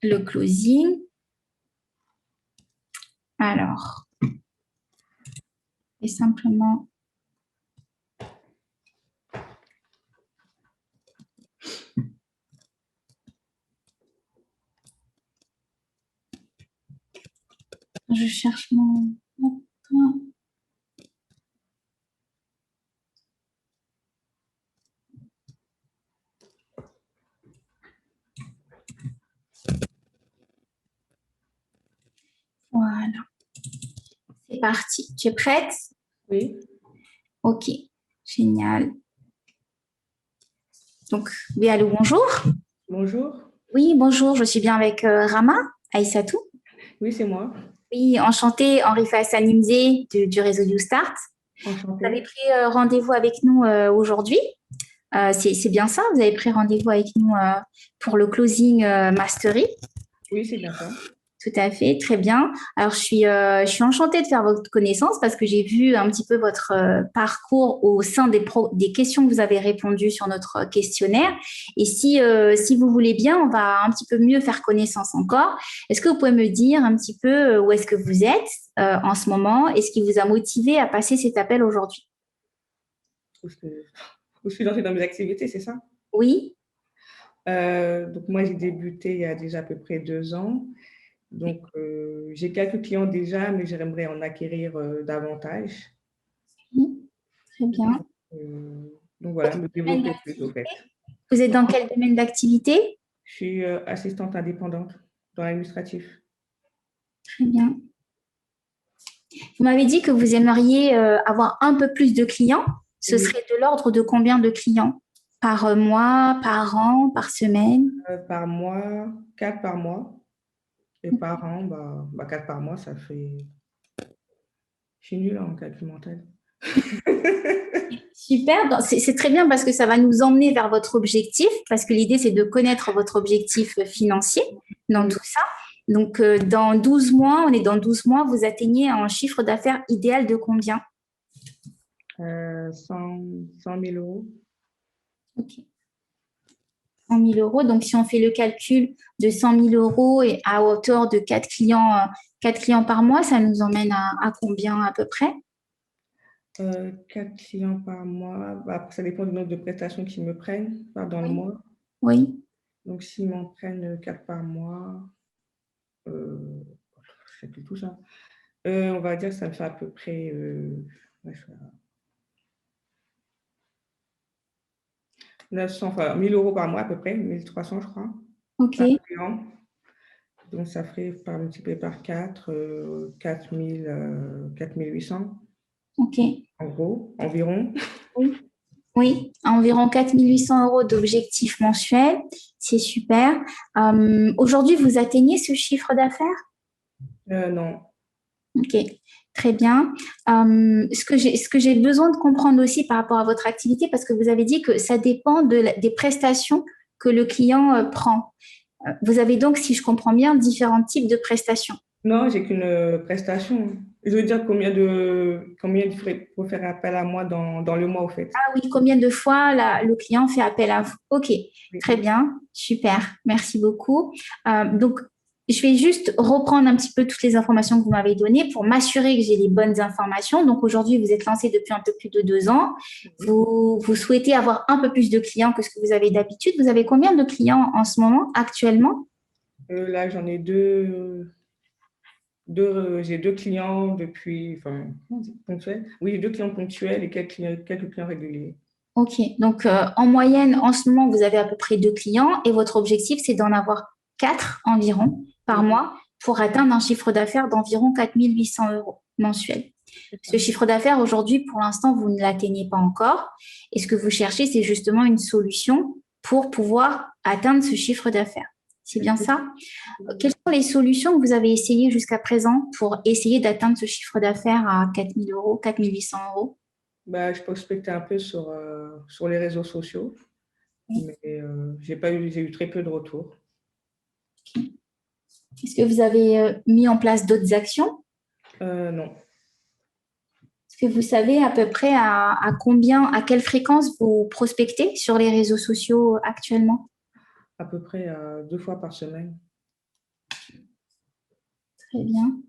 le closing. Alors, et simplement... Je cherche mon... Voilà. C'est parti. Tu es prête? Oui. OK. Génial. Donc, oui, allô, bonjour. Bonjour. Oui, bonjour. Je suis bien avec Rama Aïssatou. Oui, c'est moi. Oui, enchantée, Henri Hassanimzé du réseau YouStart. Vous avez Enchantée. pris rendez-vous avec nous aujourd'hui. C'est bien ça, vous avez pris rendez-vous avec nous pour le closing Mastery. Oui, c'est bien ça. Tout à fait, très bien. Alors, je suis enchantée de faire votre connaissance parce que j'ai vu un petit peu votre parcours au sein des questions que vous avez répondues sur notre questionnaire. Et si vous voulez bien, on va un petit peu mieux faire connaissance encore. Est-ce que vous pouvez me dire un petit peu où est-ce que vous êtes en ce moment et ce qui vous a motivé à passer cet appel aujourd'hui? Où je suis lancée dans mes activités, c'est ça? Oui, Donc, moi, j'ai débuté il y a déjà à peu près 2 ans. Donc, j'ai quelques clients déjà, mais j'aimerais en acquérir davantage. oui, très bien. Donc, voilà, me Domaine développer plus, au d'activité. fait. Vous êtes dans quel domaine d'activité? Je suis assistante indépendante dans l'administratif. Très bien. Vous m'avez dit que vous aimeriez avoir un peu plus de clients. Ce Oui, serait de l'ordre de combien de clients? Par mois, par an, par semaine? par mois, 4 par mois. Et par an, 4 par mois, ça fait. Je suis nulle en calcul mental. Super. C'est très bien parce que ça va nous emmener vers votre objectif, parce que l'idée, c'est de connaître votre objectif financier dans Oui, tout ça. Donc, dans 12 mois, on est dans 12 mois, vous atteignez un chiffre d'affaires idéal de combien? 100 000 euros. Ok. 100 000 euros. Donc, si on fait le calcul de 100 000 euros et à hauteur de 4 clients par mois, ça nous emmène à combien à peu près? 4 clients par mois. Après, ça dépend du nombre de prestations qu'ils me prennent dans le Oui. mois. Oui. Donc, s'ils m'en prennent 4 par mois, je sais plus tout ça. On va dire que ça me fait à peu près ouais, 900, enfin 1000 euros par mois à peu près, 1300 je crois, Ok. par client. Donc, ça ferait par multiplié par 4, 4000, 4800 Ok. en gros, environ. Oui. Oui. Environ 4 800 euros d'objectifs mensuels. C'est super. Aujourd'hui, vous atteignez ce chiffre d'affaires? Non. Ok. Très bien. Ce que j'ai besoin de comprendre aussi par rapport à votre activité, parce que vous avez dit que ça dépend des prestations que le client prend. Vous avez donc, si je comprends bien, différents types de prestations. Non, j'ai qu'une prestation. Je veux dire combien il faut faire appel à moi dans le mois, au fait. Ah oui, combien de fois le client fait appel à vous? Ok, Oui. très bien, super, merci beaucoup. Donc, je vais juste reprendre un petit peu toutes les informations que vous m'avez données pour m'assurer que j'ai les bonnes informations. Donc, aujourd'hui, vous êtes lancé depuis un peu plus de 2 ans. Vous souhaitez avoir un peu plus de clients que ce que vous avez d'habitude. Vous avez combien de clients en ce moment, actuellement? Là, j'en ai j'ai 2 clients depuis, enfin, comment on dit, ponctuels. Oui, 2 clients ponctuels et quelques clients réguliers. Ok, donc en moyenne, en ce moment, vous avez à peu près 2 clients et votre objectif, c'est d'en avoir 4 environ par Oui, mois pour atteindre un chiffre d'affaires d'environ 4 800 euros mensuels. c'est ça. Ce chiffre d'affaires, aujourd'hui, pour l'instant, vous ne l'atteignez pas encore. Et ce que vous cherchez, c'est justement une solution pour pouvoir atteindre ce chiffre d'affaires. C'est bien ça? Quelles sont les solutions que vous avez essayées jusqu'à présent pour essayer d'atteindre ce chiffre d'affaires à 4 000 euros, 4 800 euros? Je prospectais un peu sur les réseaux sociaux, mais j'ai eu très peu de retours. Est-ce que vous avez mis en place d'autres actions? Non, Est-ce que vous savez à peu près à quelle fréquence vous prospectez sur les réseaux sociaux actuellement? à peu près 2 fois par semaine. Très bien.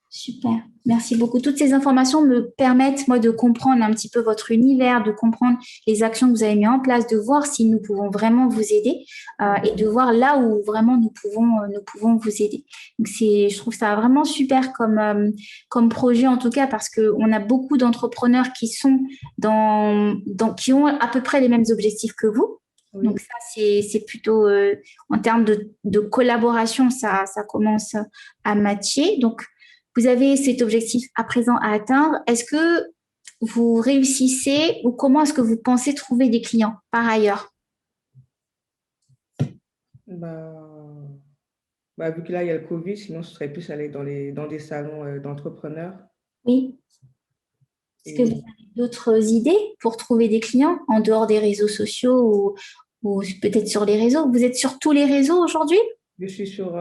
Super. Merci beaucoup. Toutes ces informations me permettent, moi, de comprendre un petit peu votre univers, de comprendre les actions que vous avez mises en place, de voir si nous pouvons vraiment vous aider et de voir là où vraiment nous pouvons vous aider. Donc, je trouve ça vraiment super comme projet, en tout cas, parce qu'on a beaucoup d'entrepreneurs qui sont qui ont à peu près les mêmes objectifs que vous. Oui. Donc, ça, c'est plutôt, en termes de collaboration, ça commence à matcher. Donc, vous avez cet objectif à présent à atteindre. Est-ce que vous réussissez ou comment est-ce que vous pensez trouver des clients par ailleurs? Bah, Bah, vu que là, il y a le Covid, sinon, ce serait plus aller dans des salons d'entrepreneurs. Oui. Est-ce que vous Et avez d'autres idées pour trouver des clients en dehors des réseaux sociaux ou peut-être sur les réseaux? Vous êtes sur tous les réseaux aujourd'hui? je suis sur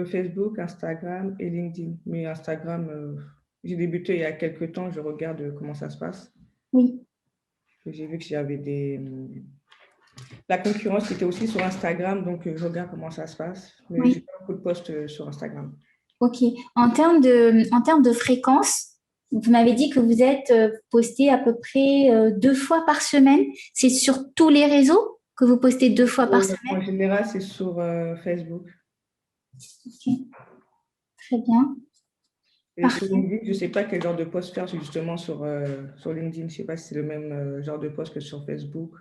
Facebook, Instagram et LinkedIn. Mais Instagram, j'ai débuté il y a quelques temps, je regarde comment ça se passe. Oui. J'ai vu qu'il y avait la concurrence qui était aussi sur Instagram, donc je regarde comment ça se passe. Mais Oui. j'ai pas beaucoup de posts sur Instagram. Ok. En termes de fréquence, vous m'avez dit que vous êtes posté à peu près 2 fois par semaine. C'est sur tous les réseaux que vous postez 2 fois par semaine? En général, c'est sur Facebook. Ok. Très bien. Et sur Parfait. LinkedIn, je ne sais pas quel genre de post faire justement sur LinkedIn. Je ne sais pas si c'est le même genre de post que sur Facebook.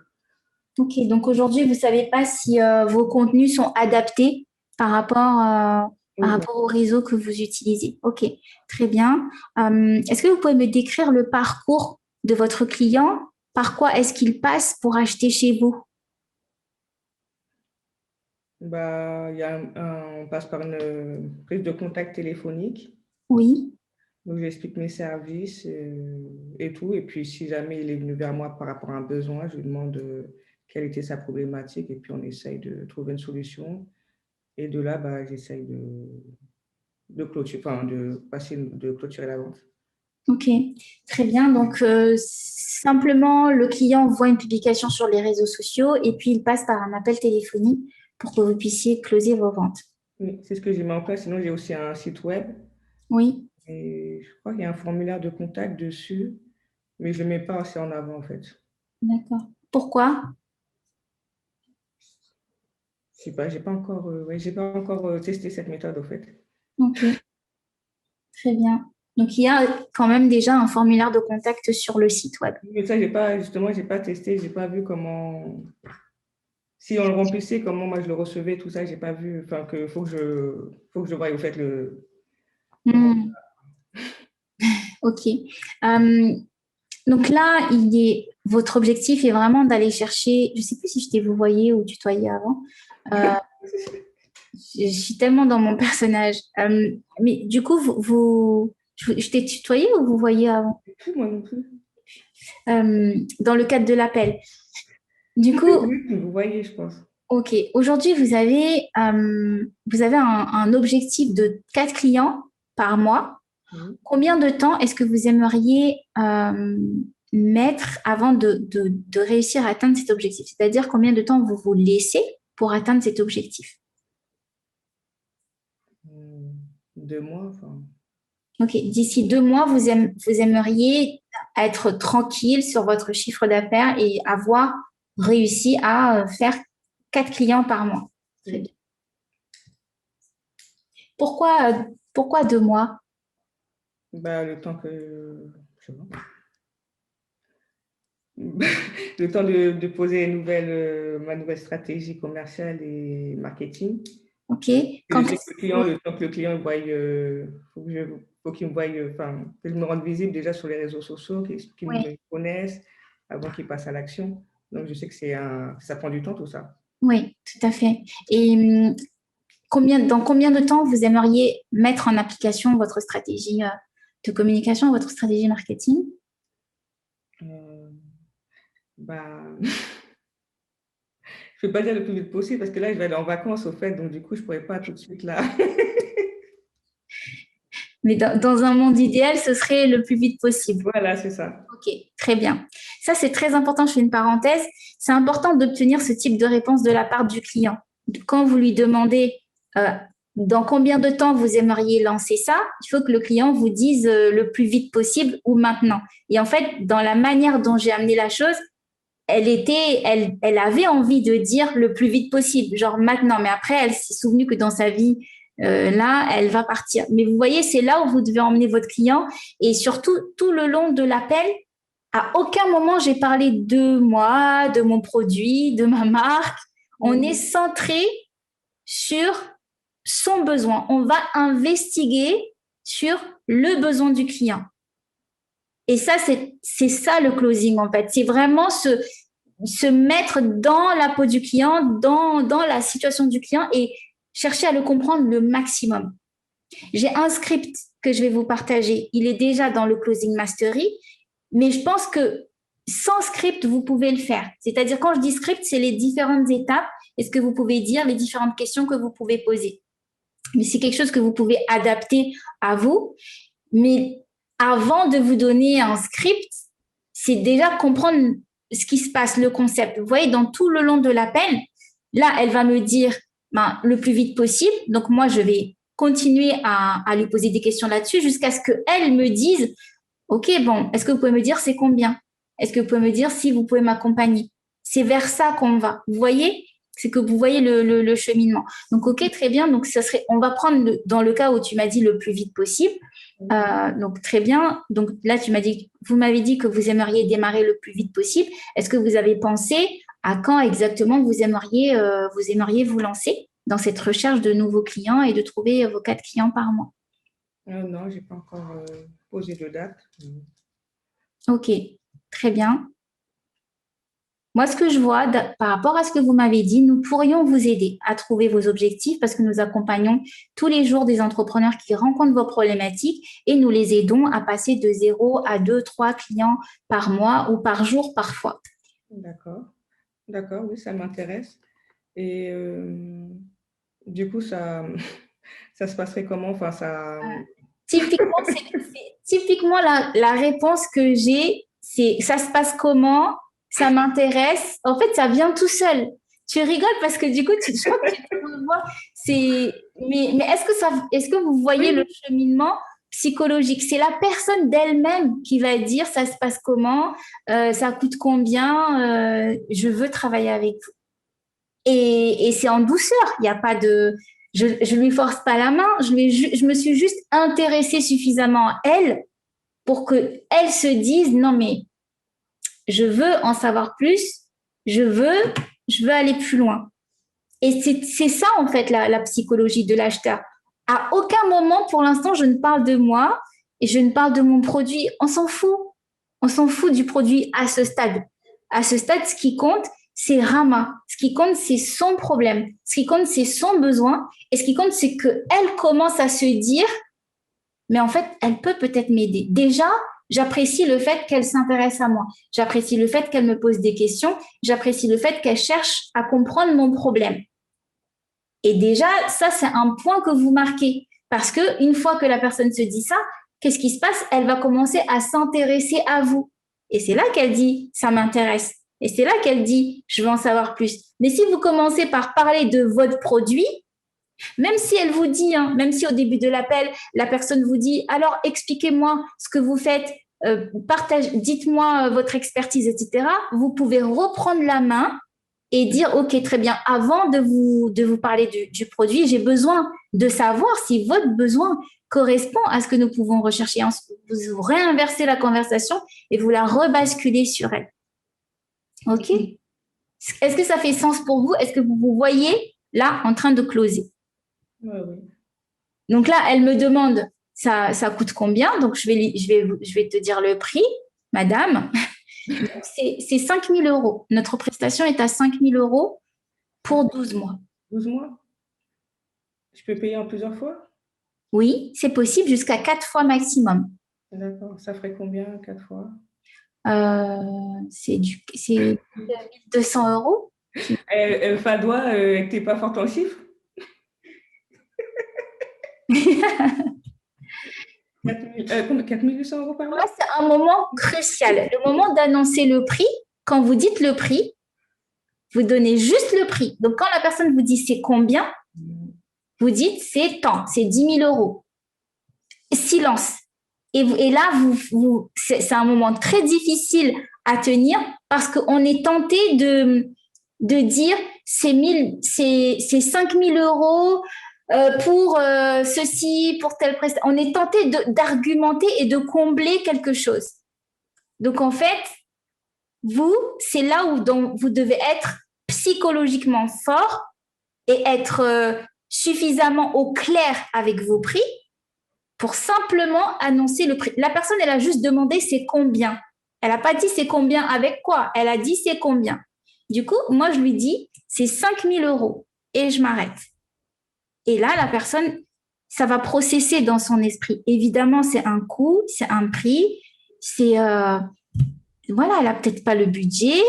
Ok. Donc aujourd'hui, vous ne savez pas si vos contenus sont adaptés par Oui, rapport au réseau que vous utilisez. Ok. Très bien. Est-ce que vous pouvez me décrire le parcours de votre client? Par quoi est-ce qu'il passe pour acheter chez vous? bah, on passe par une prise de contact téléphonique. Oui. Donc, j'explique mes services et tout. Et puis, si jamais il est venu vers moi par rapport à un besoin, je lui demande quelle était sa problématique. Et puis, on essaye de trouver une solution. Et de là, bah, j'essaye de clôturer, enfin, de clôturer la vente. Ok, très bien. Donc, simplement, le client voit une publication sur les réseaux sociaux et puis il passe par un appel téléphonique pour que vous puissiez closer vos ventes. Oui, c'est ce que j'ai mis en place. Sinon, j'ai aussi un site web. Oui, Et je crois qu'il y a un formulaire de contact dessus, mais je ne le mets pas assez en avant, en fait. d'accord. Pourquoi? Je sais pas, j'ai pas encore testé cette méthode, en fait. Ok, très bien. Donc, il y a quand même déjà un formulaire de contact sur le site web. Mais ça, j'ai pas testé, j'ai pas vu comment, si on le remplissait, comment moi je le recevais, tout ça, j'ai pas vu, enfin, faut que je voie, au fait, comment. Hmm, ok. Euh, donc là, votre objectif est vraiment d'aller chercher, je ne sais plus si je t'ai vous voyé ou tutoyé avant. Euh, je suis tellement dans mon personnage. Mais du coup, je t'ai tutoyé ou vous voyez avant? Moi non plus. Dans le cadre de l'appel. Du coup, Oui, vous voyez, je pense. ok. Aujourd'hui, vous avez un objectif de 4 clients par mois. Oui. Combien de temps est-ce que vous aimeriez mettre avant de réussir à atteindre cet objectif? C'est-à-dire combien de temps vous vous laissez pour atteindre cet objectif? 2 mois, enfin. Ok, d'ici 2 mois, vous aimeriez être tranquille sur votre chiffre d'affaires et avoir réussi à faire 4 clients par mois. Très bien. Pourquoi 2 mois? Bah, le temps que, je sais pas. Le temps de poser ma nouvelle stratégie commerciale et marketing. Ok. Et Quand je sais est-ce que le temps que le client voie, faut qu'il me voie, enfin, que je me rende visible déjà sur les réseaux sociaux, qu'il Oui, me connaisse avant qu'il passe à l'action. Donc, je sais que ça prend du temps, tout ça. oui, tout à fait. Et dans combien de temps vous aimeriez mettre en application votre stratégie de communication, votre stratégie marketing? Euh, bah, je ne peux pas dire le plus vite possible parce que là, je vais aller en vacances, au fait. Donc, du coup, je ne pourrais pas tout de suite là. Mais dans un monde idéal, ce serait le plus vite possible. Voilà, c'est ça. Ok, très bien. Ça, c'est très important. Je fais une parenthèse. C'est important d'obtenir ce type de réponse de la part du client. Quand vous lui demandez dans combien de temps vous aimeriez lancer ça, il faut que le client vous dise le plus vite possible ou maintenant. Et en fait, dans la manière dont j'ai amené la chose, elle avait envie de dire le plus vite possible, genre maintenant. Mais après, elle s'est souvenue que dans sa vie, là, elle va partir. Mais vous voyez, c'est là où vous devez emmener votre client. Et surtout, tout le long de l'appel, à aucun moment j'ai parlé de moi, de mon produit, de ma marque. On est centré sur son besoin. On va investiguer sur le besoin du client. Et ça, c'est ça le closing en fait. C'est vraiment se mettre dans la peau du client, dans la situation du client et cherchez à le comprendre le maximum. J'ai un script que je vais vous partager. Il est déjà dans le Closing Mastery, mais je pense que sans script, vous pouvez le faire. C'est-à-dire, quand je dis script, c'est les différentes étapes et ce que vous pouvez dire, les différentes questions que vous pouvez poser. Mais c'est quelque chose que vous pouvez adapter à vous. Mais avant de vous donner un script, c'est déjà comprendre ce qui se passe, le concept. Vous voyez, dans tout le long de l'appel, là, elle va me dire le plus vite possible. Donc, moi, je vais continuer à lui poser des questions là-dessus jusqu'à ce qu'elle me dise, OK, bon, est-ce que vous pouvez me dire c'est combien? Est-ce que vous pouvez me dire si vous pouvez m'accompagner? C'est vers ça qu'on va. Vous voyez? C'est que vous voyez le cheminement. Donc, OK, très bien. Donc, on va prendre dans le cas où tu m'as dit le plus vite possible. Donc, très bien. Donc, là, vous m'avez dit que vous aimeriez démarrer le plus vite possible. Est-ce que vous avez pensé à quand exactement vous aimeriez vous lancer dans cette recherche de nouveaux clients et de trouver vos 4 clients par mois? Non, je n'ai pas encore posé de date. OK, très bien. Moi, ce que je vois par rapport à ce que vous m'avez dit, nous pourrions vous aider à trouver vos objectifs parce que nous accompagnons tous les jours des entrepreneurs qui rencontrent vos problématiques et nous les aidons à passer de 0 à 2, 3 clients par mois ou par jour parfois. D'accord, oui, ça m'intéresse. Et du coup, ça se passerait comment? Enfin, ça... Typiquement, la réponse que j'ai, c'est ça se passe comment? Ça m'intéresse. En fait, ça vient tout seul. Tu rigoles parce que du coup, je crois que tu te vois. Mais est-ce que vous voyez le cheminement psychologique? C'est la personne d'elle-même qui va dire ça se passe comment, ça coûte combien, je veux travailler avec vous. Et c'est en douceur. Il n'y a pas de... Je lui force pas la main. Je me suis juste intéressée suffisamment à elle pour que elle se dise non mais je veux en savoir plus, je veux aller plus loin. Et c'est ça, en fait, la psychologie de l'acheteur. À aucun moment, pour l'instant, je ne parle de moi et je ne parle de mon produit. On s'en fout. On s'en fout du produit à ce stade. À ce stade, ce qui compte, c'est Rama. Ce qui compte, c'est son problème. Ce qui compte, c'est son besoin. Et ce qui compte, c'est qu'elle commence à se dire, mais en fait, elle peut peut-être m'aider. Déjà, j'apprécie le fait qu'elle s'intéresse à moi. J'apprécie le fait qu'elle me pose des questions. J'apprécie le fait qu'elle cherche à comprendre mon problème. Et déjà, ça, c'est un point que vous marquez. Parce qu'une fois que la personne se dit ça, qu'est-ce qui se passe? Elle va commencer à s'intéresser à vous. Et c'est là qu'elle dit, ça m'intéresse. Et c'est là qu'elle dit, je veux en savoir plus. Mais si vous commencez par parler de votre produit, même si elle vous dit, même si au début de l'appel, la personne vous dit, alors expliquez-moi ce que vous faites, dites-moi votre expertise, etc. Vous pouvez reprendre la main et dire, OK, très bien, avant de vous parler du produit, j'ai besoin de savoir si votre besoin correspond à ce que nous pouvons rechercher. Vous réinversez la conversation et vous la rebasculez sur elle. OK? Est-ce que ça fait sens pour vous? Est-ce que vous vous voyez là en train de closer? Oui. Donc là, elle me demande, ça coûte combien? Donc, je vais te dire le prix, madame. C'est 5 000 €. Notre prestation est à 5 000 € pour 12 mois. 12 mois? Je peux payer en plusieurs fois? Oui, c'est possible jusqu'à 4 fois maximum. D'accord. Ça ferait combien 4 fois? C'est 1 200 €. Fadoua, t'es pas forte en chiffres? 4 800 € par mois? C'est un moment crucial. Le moment d'annoncer le prix, quand vous dites le prix, vous donnez juste le prix. Donc, quand la personne vous dit c'est combien, vous dites c'est tant, c'est 10 000 €. Silence. Et là, c'est un moment très difficile à tenir parce qu'on est tenté de dire c'est 5 000 € pour ceci, pour telle prestation. On est tenté d'argumenter et de combler quelque chose. Donc, en fait, c'est là où vous devez être psychologiquement fort et être suffisamment au clair avec vos prix pour simplement annoncer le prix. La personne, elle a juste demandé c'est combien. Elle n'a pas dit c'est combien avec quoi. Elle a dit c'est combien. Du coup, moi, je lui dis c'est 5 000 € et je m'arrête. Et là, la personne, ça va processer dans son esprit. Évidemment, c'est un coût, c'est un prix, voilà, elle n'a peut-être pas le budget.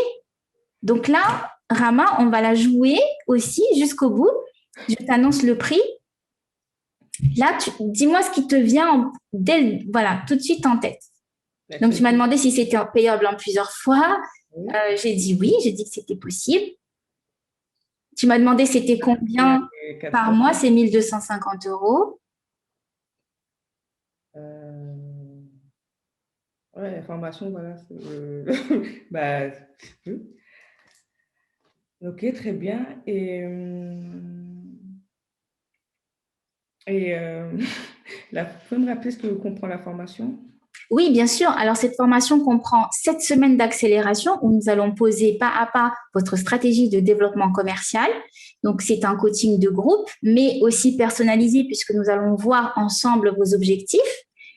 Donc là, Rama, on va la jouer aussi jusqu'au bout. Je t'annonce le prix. Là, dis-moi ce qui te vient voilà, tout de suite en tête. Donc, tu m'as demandé si c'était payable en plusieurs fois. J'ai dit oui, j'ai dit que c'était possible. Tu m'as demandé c'était combien par mois, c'est 1 250 €. Ouais, la formation, voilà. Bah, ok, très bien. Et vous pouvez me rappeler ce que comprend la formation? Oui, bien sûr. Alors, cette formation comprend 7 semaines d'accélération où nous allons poser pas à pas votre stratégie de développement commercial. Donc, c'est un coaching de groupe, mais aussi personnalisé puisque nous allons voir ensemble vos objectifs.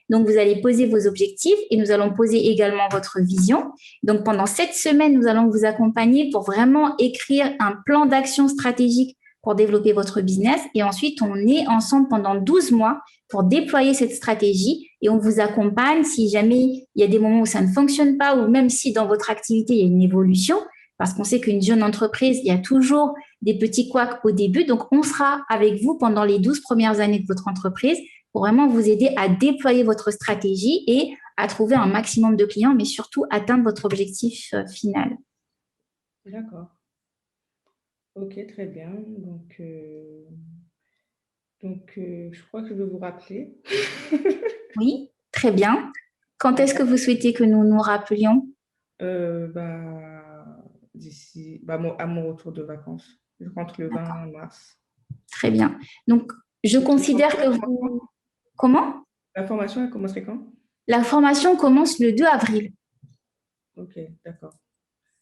Donc, vous allez poser vos objectifs et nous allons poser également votre vision. Donc, pendant 7 semaines, nous allons vous accompagner pour vraiment écrire un plan d'action stratégique pour développer votre business. Et ensuite, on est ensemble pendant 12 mois pour déployer cette stratégie et on vous accompagne si jamais il y a des moments où ça ne fonctionne pas ou même si dans votre activité, il y a une évolution, parce qu'on sait qu'une jeune entreprise, il y a toujours des petits couacs au début. Donc, on sera avec vous pendant les 12 premières années de votre entreprise pour vraiment vous aider à déployer votre stratégie et à trouver un maximum de clients, mais surtout atteindre votre objectif final. D'accord. Ok, très bien. Donc, je crois que je vais vous rappeler. Oui, très bien. Quand est-ce que vous souhaitez que nous nous rappelions? D'ici à mon retour de vacances. Je rentre le 20 mars. Très bien. Donc, je considère que vous... Comment? La formation, elle commencerait quand? La formation commence le 2 avril. Ok, d'accord.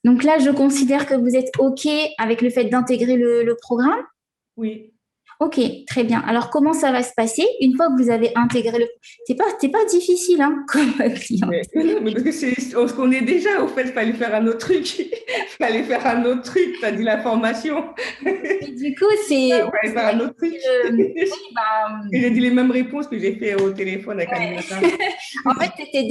Donc là, je considère que vous êtes OK avec le fait d'intégrer le programme? Oui. Ok, très bien. Alors, comment ça va se passer une fois que vous avez intégré le... C'est pas difficile, hein, comme client. Mais on se connaît déjà, au fait, il fallait faire un autre truc. Il fallait faire un autre truc, tu as dit la formation. Et du coup, c'est... Il fallait faire un autre truc. J'ai dit les mêmes réponses que j'ai fait au téléphone avec Aminata. En fait, tu étais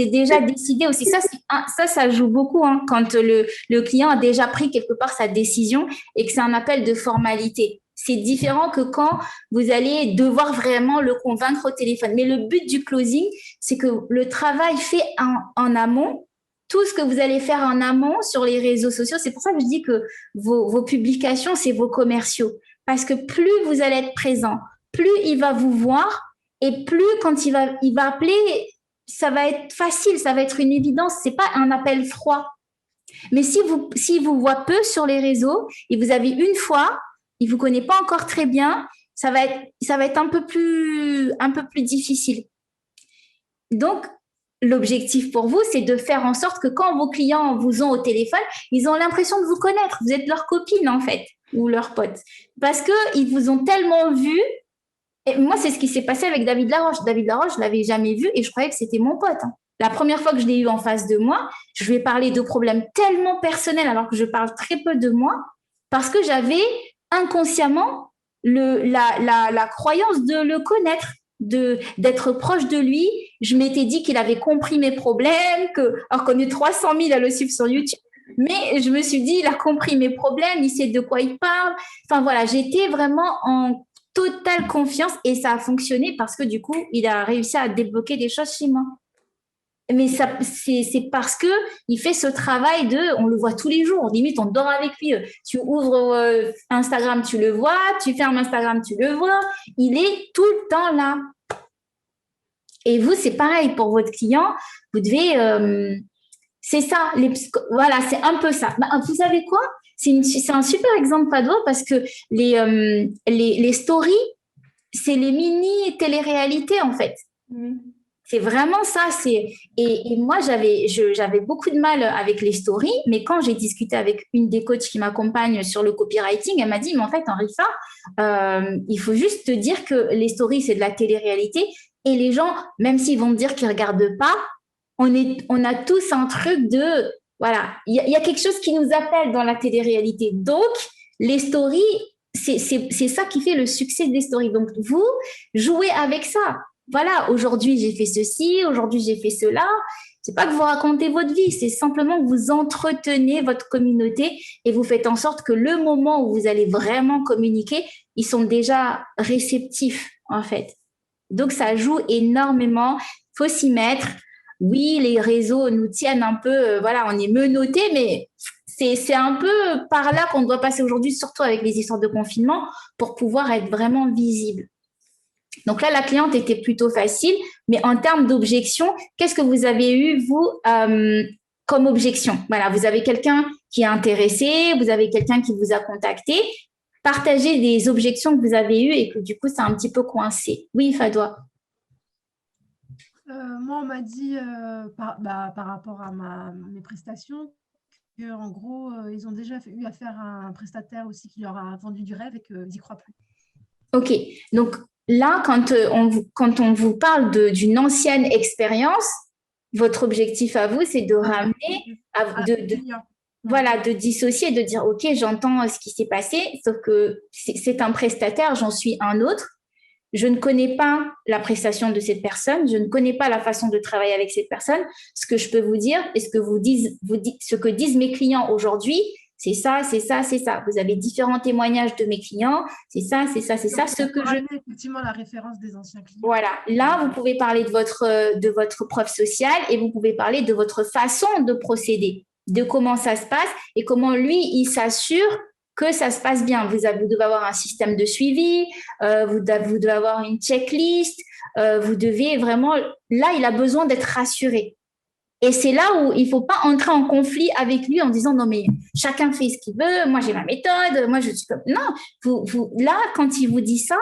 déjà décidé aussi. Ça joue beaucoup hein, quand le client a déjà pris quelque part sa décision et que c'est un appel de formalité. C'est différent que quand vous allez devoir vraiment le convaincre au téléphone. Mais le but du closing, c'est que le travail fait en amont, tout ce que vous allez faire en amont sur les réseaux sociaux, c'est pour ça que je dis que vos publications, c'est vos commerciaux. Parce que plus vous allez être présent, plus il va vous voir et plus quand il va appeler, ça va être facile, ça va être une évidence. C'est pas un appel froid. Mais si vous voit peu sur les réseaux et vous avez une fois, il vous connaît pas encore très bien, ça va être un peu plus difficile. Donc, l'objectif pour vous, c'est de faire en sorte que quand vos clients vous ont au téléphone, ils ont l'impression de vous connaître. Vous êtes leur copine, en fait, ou leur pote. Parce qu'ils vous ont tellement vu. Et moi, c'est ce qui s'est passé avec David Laroche. David Laroche, je ne l'avais jamais vu et je croyais que c'était mon pote. Hein. La première fois que je l'ai eu en face de moi, je lui ai parlé de problèmes tellement personnels alors que je parle très peu de moi parce que j'avais inconsciemment la croyance de le connaître, d'être proche de lui. Je m'étais dit qu'il avait compris mes problèmes, alors qu'on est 300 000 à le suivre sur YouTube. Mais je me suis dit, il a compris mes problèmes, il sait de quoi il parle. Enfin voilà, j'étais vraiment en totale confiance et ça a fonctionné parce que du coup, il a réussi à débloquer des choses chez moi. Mais c'est parce que il fait ce travail on le voit tous les jours. Limite, on dort avec lui. Tu ouvres Instagram, tu le vois. Tu fermes Instagram, tu le vois. Il est tout le temps là. Et vous, c'est pareil pour votre client. Vous devez... c'est ça. Voilà, c'est un peu ça. Vous savez quoi? C'est un super exemple, Padua, parce que les stories, c'est les mini téléréalités, en fait. Mmh. C'est vraiment ça. Et moi, j'avais beaucoup de mal avec les stories, mais quand j'ai discuté avec une des coachs qui m'accompagne sur le copywriting, elle m'a dit, mais en fait, Henrifa, il faut juste te dire que les stories, c'est de la télé-réalité. Et les gens, même s'ils vont te dire qu'ils ne regardent pas, on a tous un truc de... Voilà, il y a quelque chose qui nous appelle dans la télé-réalité. Donc, les stories, c'est ça qui fait le succès des stories. Donc, vous jouez avec ça. Voilà, aujourd'hui, j'ai fait ceci, aujourd'hui, j'ai fait cela. C'est pas que vous racontez votre vie, c'est simplement que vous entretenez votre communauté et vous faites en sorte que le moment où vous allez vraiment communiquer, ils sont déjà réceptifs, en fait. Donc, ça joue énormément. Il faut s'y mettre. Oui, les réseaux nous tiennent un peu, voilà, on est menottés, mais c'est un peu par là qu'on doit passer aujourd'hui, surtout avec les histoires de confinement, pour pouvoir être vraiment visible. Donc là, la cliente était plutôt facile, mais en termes d'objection, qu'est-ce que vous avez eu, vous, comme objection? Voilà, vous avez quelqu'un qui est intéressé, vous avez quelqu'un qui vous a contacté. Partagez des objections que vous avez eues et que du coup, c'est un petit peu coincé. Oui, Fadwa. Moi, on m'a dit, par rapport à mes prestations, qu'en gros, ils ont déjà eu affaire à un prestataire aussi qui leur a vendu du rêve et qu'ils n'y croient plus. OK. Donc là, quand on vous parle d'une ancienne expérience, votre objectif à vous, c'est de ramener, voilà, de dissocier, de dire, OK, j'entends ce qui s'est passé, sauf que c'est un prestataire, j'en suis un autre. Je ne connais pas la prestation de cette personne, je ne connais pas la façon de travailler avec cette personne. Ce que je peux vous dire et ce que disent mes clients aujourd'hui, c'est ça, c'est ça, c'est ça. Vous avez différents témoignages de mes clients, c'est ça, c'est ça, c'est ça. Effectivement, la référence des anciens clients. Voilà. Là, vous pouvez parler de votre preuve sociale et vous pouvez parler de votre façon de procéder, de comment ça se passe et comment lui, il s'assure que ça se passe bien. Vous devez avoir un système de suivi, vous devez avoir une checklist, vous devez vraiment… Là, il a besoin d'être rassuré. Et c'est là où il ne faut pas entrer en conflit avec lui en disant « Non, mais chacun fait ce qu'il veut, moi j'ai ma méthode, moi je suis comme… » Non, là, quand il vous dit ça,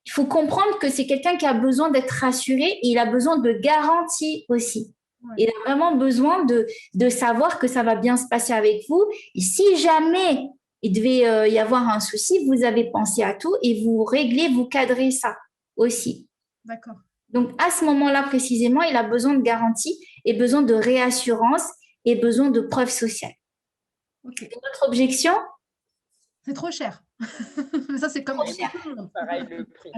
il faut comprendre que c'est quelqu'un qui a besoin d'être rassuré et il a besoin de garantie aussi. Ouais. Il a vraiment besoin de savoir que ça va bien se passer avec vous. Et si jamais il devait y avoir un souci, vous avez pensé à tout et vous réglez, vous cadrez ça aussi. D'accord. Donc, à ce moment-là, précisément, il a besoin de garantie et besoin de réassurance et besoin de preuves sociales. Okay. Votre objection? C'est trop cher. Ça, c'est comme cher. Pareil, le prix.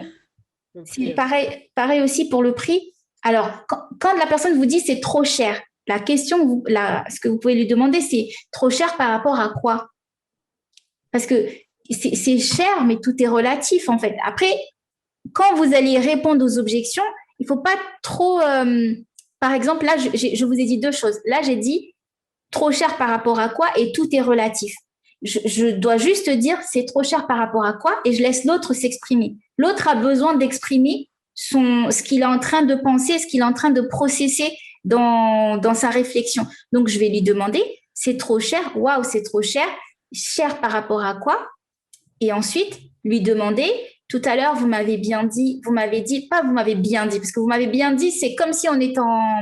C'est pareil aussi pour le prix. Alors, quand la personne vous dit c'est trop cher, la question, ce que vous pouvez lui demander, c'est trop cher par rapport à quoi? Parce que c'est cher, mais tout est relatif, en fait. Après, quand vous allez répondre aux objections, il ne faut pas trop… par exemple, là, je vous ai dit deux choses. Là, j'ai dit trop cher par rapport à quoi et tout est relatif. Je dois juste dire c'est trop cher par rapport à quoi et je laisse l'autre s'exprimer. L'autre a besoin d'exprimer ce qu'il est en train de penser, ce qu'il est en train de processer dans sa réflexion. Donc, je vais lui demander c'est trop cher, waouh, c'est trop cher. Cher par rapport à quoi? Et ensuite, lui demander, tout à l'heure, vous m'avez bien dit, parce que vous m'avez bien dit, c'est comme si on était en…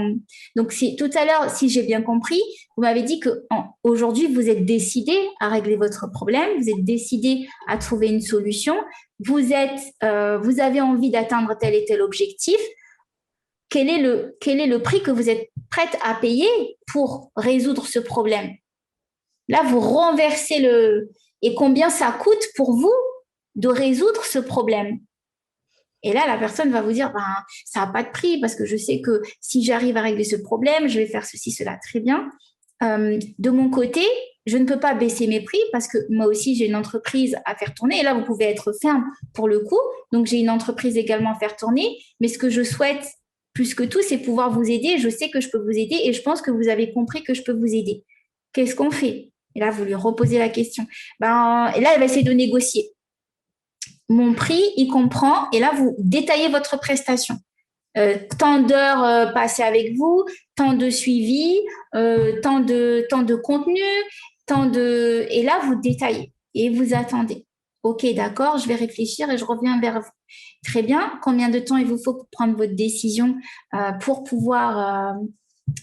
Donc, tout à l'heure, si j'ai bien compris, vous m'avez dit qu'aujourd'hui, vous êtes décidé à régler votre problème, vous êtes décidé à trouver une solution, vous avez envie d'atteindre tel et tel objectif. Quel est le prix que vous êtes prête à payer pour résoudre ce problème? Là, vous renversez et combien ça coûte pour vous de résoudre ce problème? Et là, la personne va vous dire, ça n'a pas de prix parce que je sais que si j'arrive à régler ce problème, je vais faire ceci, cela, très bien. De mon côté, je ne peux pas baisser mes prix parce que moi aussi, j'ai une entreprise à faire tourner. Et là, vous pouvez être ferme pour le coup. Donc, j'ai une entreprise également à faire tourner. Mais ce que je souhaite plus que tout, c'est pouvoir vous aider. Je sais que je peux vous aider et je pense que vous avez compris que je peux vous aider. Qu'est-ce qu'on fait? Et là, vous lui reposez la question. Et là, elle va essayer de négocier. Mon prix, il comprend. Et là, vous détaillez votre prestation. Tant d'heures passées avec vous, tant de suivi, tant de contenu, et là, vous détaillez et vous attendez. OK, d'accord, je vais réfléchir et je reviens vers vous. Très bien. Combien de temps il vous faut pour prendre votre décision pour pouvoir…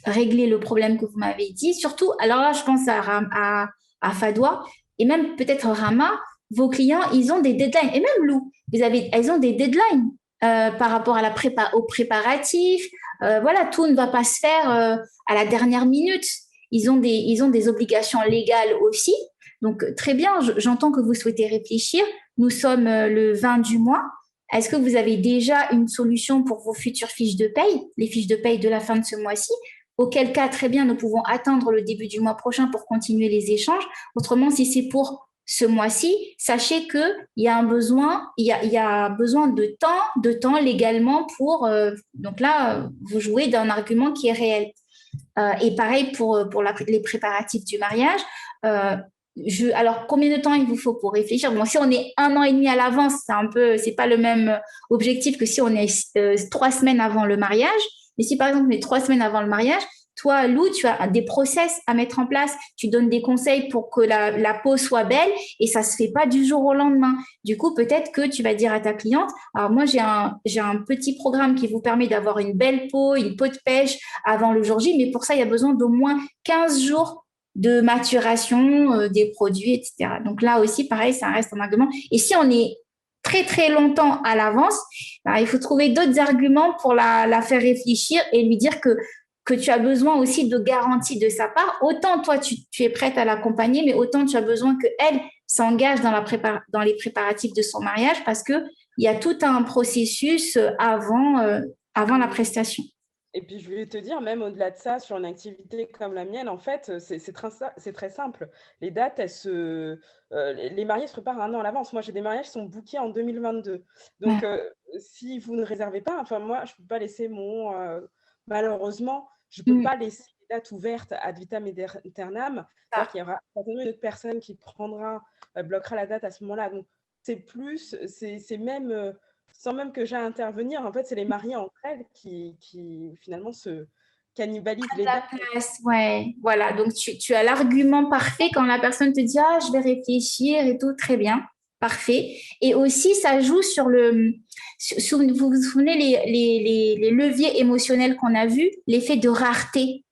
régler le problème que vous m'avez dit. Surtout, alors là, je pense à Fadwa et même peut-être Rama, vos clients, ils ont des deadlines. Et même Lou, elles ont des deadlines par rapport aux préparatifs. Voilà, tout ne va pas se faire à la dernière minute. Ils ont des obligations légales aussi. Donc, très bien, j'entends que vous souhaitez réfléchir. nous sommes le 20 du mois. Est-ce que vous avez déjà une solution pour vos futures fiches de paye, les fiches de paye de la fin de ce mois-ci? Auquel cas, très bien, nous pouvons attendre le début du mois prochain pour continuer les échanges. Autrement, si c'est pour ce mois-ci, sachez qu'il y a un besoin, il y a besoin de temps légalement pour, donc là, vous jouez d'un argument qui est réel. Et pareil pour les préparatifs du mariage. Alors, combien de temps il vous faut pour réfléchir? Bon, si on est 1 an et demi à l'avance, c'est pas le même objectif que si on est 3 semaines avant le mariage. Mais si par exemple on est 3 semaines avant le mariage, toi, Lou, tu as des process à mettre en place. Tu donnes des conseils pour que la peau soit belle et ça se fait pas du jour au lendemain. Du coup, peut-être que tu vas dire à ta cliente, alors moi, j'ai un petit programme qui vous permet d'avoir une belle peau, une peau de pêche avant le jour J, mais pour ça, il y a besoin d'au moins 15 jours de maturation des produits, etc. Donc là aussi, pareil, ça reste un argument. Et si on est très, très longtemps à l'avance, il faut trouver d'autres arguments pour la faire réfléchir et lui dire que tu as besoin aussi de garanties de sa part. Autant toi, tu es prête à l'accompagner, mais autant tu as besoin qu'elle s'engage dans les préparatifs de son mariage parce qu'il y a tout un processus avant la prestation. Et puis, je vais te dire, même au-delà de ça, sur une activité comme la mienne, en fait, c'est très simple. Les dates, les mariés se préparent 1 an à l'avance. Moi, j'ai des mariages qui sont bookés en 2022. Donc, si vous ne réservez pas, enfin, moi, je ne peux pas laisser malheureusement, je ne peux pas laisser les dates ouvertes ad vitam aeternam. C'est-à-dire qu'il y aura certainement une autre personne qui bloquera la date à ce moment-là. Donc, c'est même... sans même que j'ai à intervenir, en fait, c'est les mariés entre elles qui finalement se cannibalisent les dates. Ouais, voilà. Donc, tu as l'argument parfait quand la personne te dit « Ah, je vais réfléchir et tout, très bien, parfait. » Et aussi, ça joue sur vous vous souvenez les leviers émotionnels qu'on a vus, l'effet de rareté.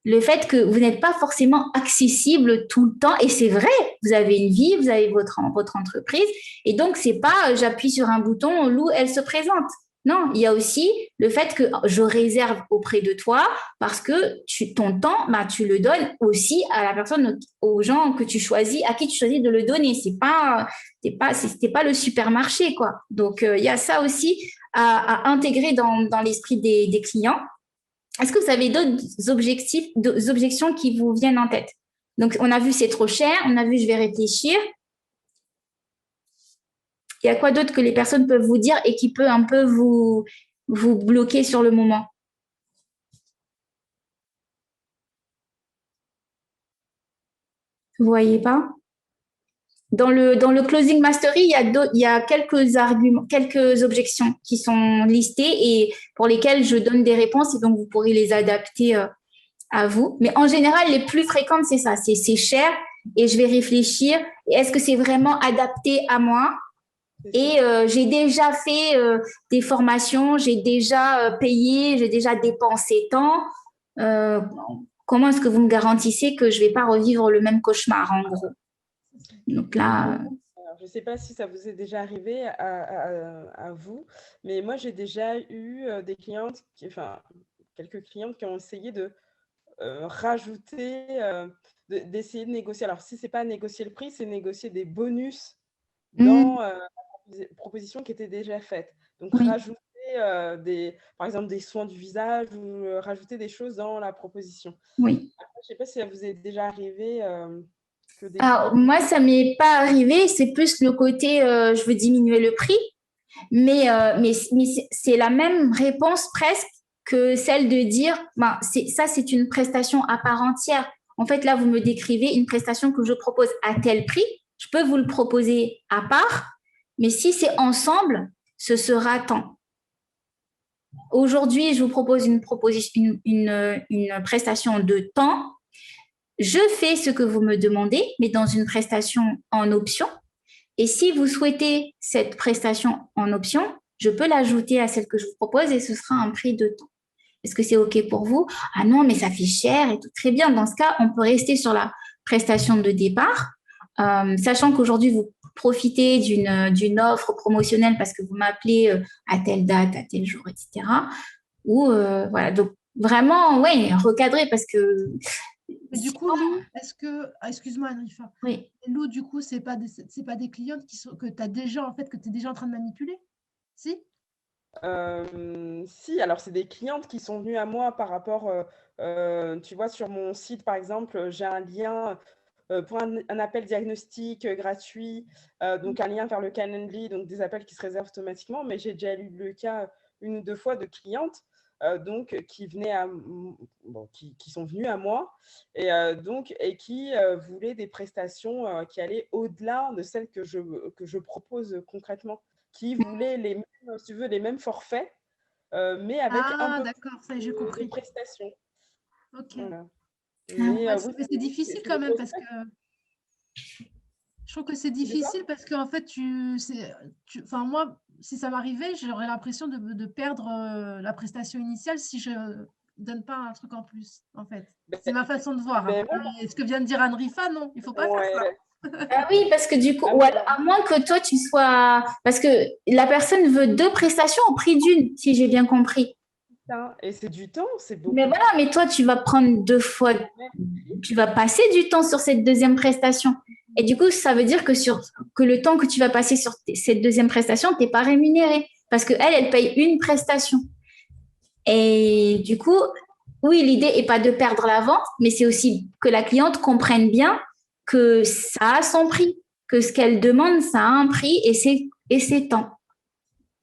Le fait que vous n'êtes pas forcément accessible tout le temps, et c'est vrai, vous avez une vie, vous avez votre entreprise, et donc c'est pas j'appuie sur un bouton, Lou, elle se présente. Non, il y a aussi le fait que je réserve auprès de toi parce que ton temps, tu le donnes aussi à la personne, aux gens que tu choisis, à qui tu choisis de le donner. C'était pas le supermarché, quoi. Donc il y a ça aussi à intégrer dans l'esprit des clients. Est-ce que vous avez d'autres objections qui vous viennent en tête? Donc, on a vu c'est trop cher, on a vu je vais réfléchir. Il y a quoi d'autre que les personnes peuvent vous dire et qui peut un peu vous bloquer sur le moment? Vous voyez pas? Dans le closing mastery, il y a quelques arguments, quelques objections qui sont listées et pour lesquelles je donne des réponses et donc vous pourrez les adapter à vous. Mais en général, les plus fréquentes, c'est ça, c'est cher et je vais réfléchir. Est-ce que c'est vraiment adapté à moi? Et j'ai déjà fait des formations, j'ai déjà payé, j'ai déjà dépensé tant. Comment est-ce que vous me garantissez que je ne vais pas revivre le même cauchemar, en gros? Donc là, Alors, je ne sais pas si ça vous est déjà arrivé à vous, mais moi, j'ai déjà eu des clientes, quelques clientes qui ont essayé de rajouter, d'essayer de négocier. Alors, si ce n'est pas négocier le prix, c'est négocier des bonus dans la proposition qui était déjà faite. Donc, rajouter par exemple des soins du visage ou rajouter des choses dans la proposition. oui. Après, je ne sais pas si ça vous est déjà arrivé. Alors, moi, ça ne m'est pas arrivé. C'est plus le côté je veux diminuer le prix. Mais c'est la même réponse presque que celle de dire ça, c'est une prestation à part entière. En fait, là, vous me décrivez une prestation que je propose à tel prix. Je peux vous le proposer à part, mais si c'est ensemble, ce sera tant. Aujourd'hui, je vous propose une prestation de temps. Je fais ce que vous me demandez, mais dans une prestation en option. Et si vous souhaitez cette prestation en option, je peux l'ajouter à celle que je vous propose et ce sera un prix de temps. Est-ce que c'est OK pour vous? Ah non, mais ça fait cher et tout. Très bien. Dans ce cas, on peut rester sur la prestation de départ, sachant qu'aujourd'hui, vous profitez d'une offre promotionnelle parce que vous m'appelez à telle date, à tel jour, etc. Ou voilà. Donc, vraiment, recadrer parce que Mais du coup, Lou, est-ce que… excuse-moi, Anrifa. Oui. Lou, du coup, c'est pas des clientes que tu as déjà, en fait, que tu es déjà en train de manipuler? Si? Si, alors c'est des clientes qui sont venues à moi par rapport, tu vois, sur mon site, par exemple, j'ai un lien pour un appel diagnostic gratuit, donc un lien vers le Calendly, donc des appels qui se réservent automatiquement. Mais j'ai déjà eu le cas 1 ou 2 fois de clientes donc qui venaient qui sont venues à moi et qui voulaient des prestations qui allaient au-delà de celles que je propose concrètement, qui voulaient si tu veux, les mêmes forfaits, mais avec un peu d'accord, ça y est, j'ai de compris. prestations. Ok. Voilà. Ouais, Oui, mais c'est difficile quand même parce que je trouve que c'est difficile parce qu'en fait, enfin, moi, si ça m'arrivait, j'aurais l'impression de perdre la prestation initiale si je donne pas un truc en plus, en fait. C'est ma façon de voir. Hein. Et ce que vient de dire Anne-Rifa, non, il ne faut pas faire ça. Ah oui, parce que du coup, ou alors, à moins que toi, tu sois… Parce que la personne veut 2 prestations au prix d'1, si j'ai bien compris. Et c'est du temps, c'est beaucoup. Mais voilà, mais toi, tu vas prendre 2 fois… Tu vas passer du temps sur cette 2e prestation. Et du coup, ça veut dire que le temps que tu vas passer sur cette 2e prestation, tu n'es pas rémunéré. Parce qu'elle, elle paye une prestation. Et du coup, oui, l'idée n'est pas de perdre la vente, mais c'est aussi que la cliente comprenne bien que ça a son prix, que ce qu'elle demande, ça a un prix et c'est temps.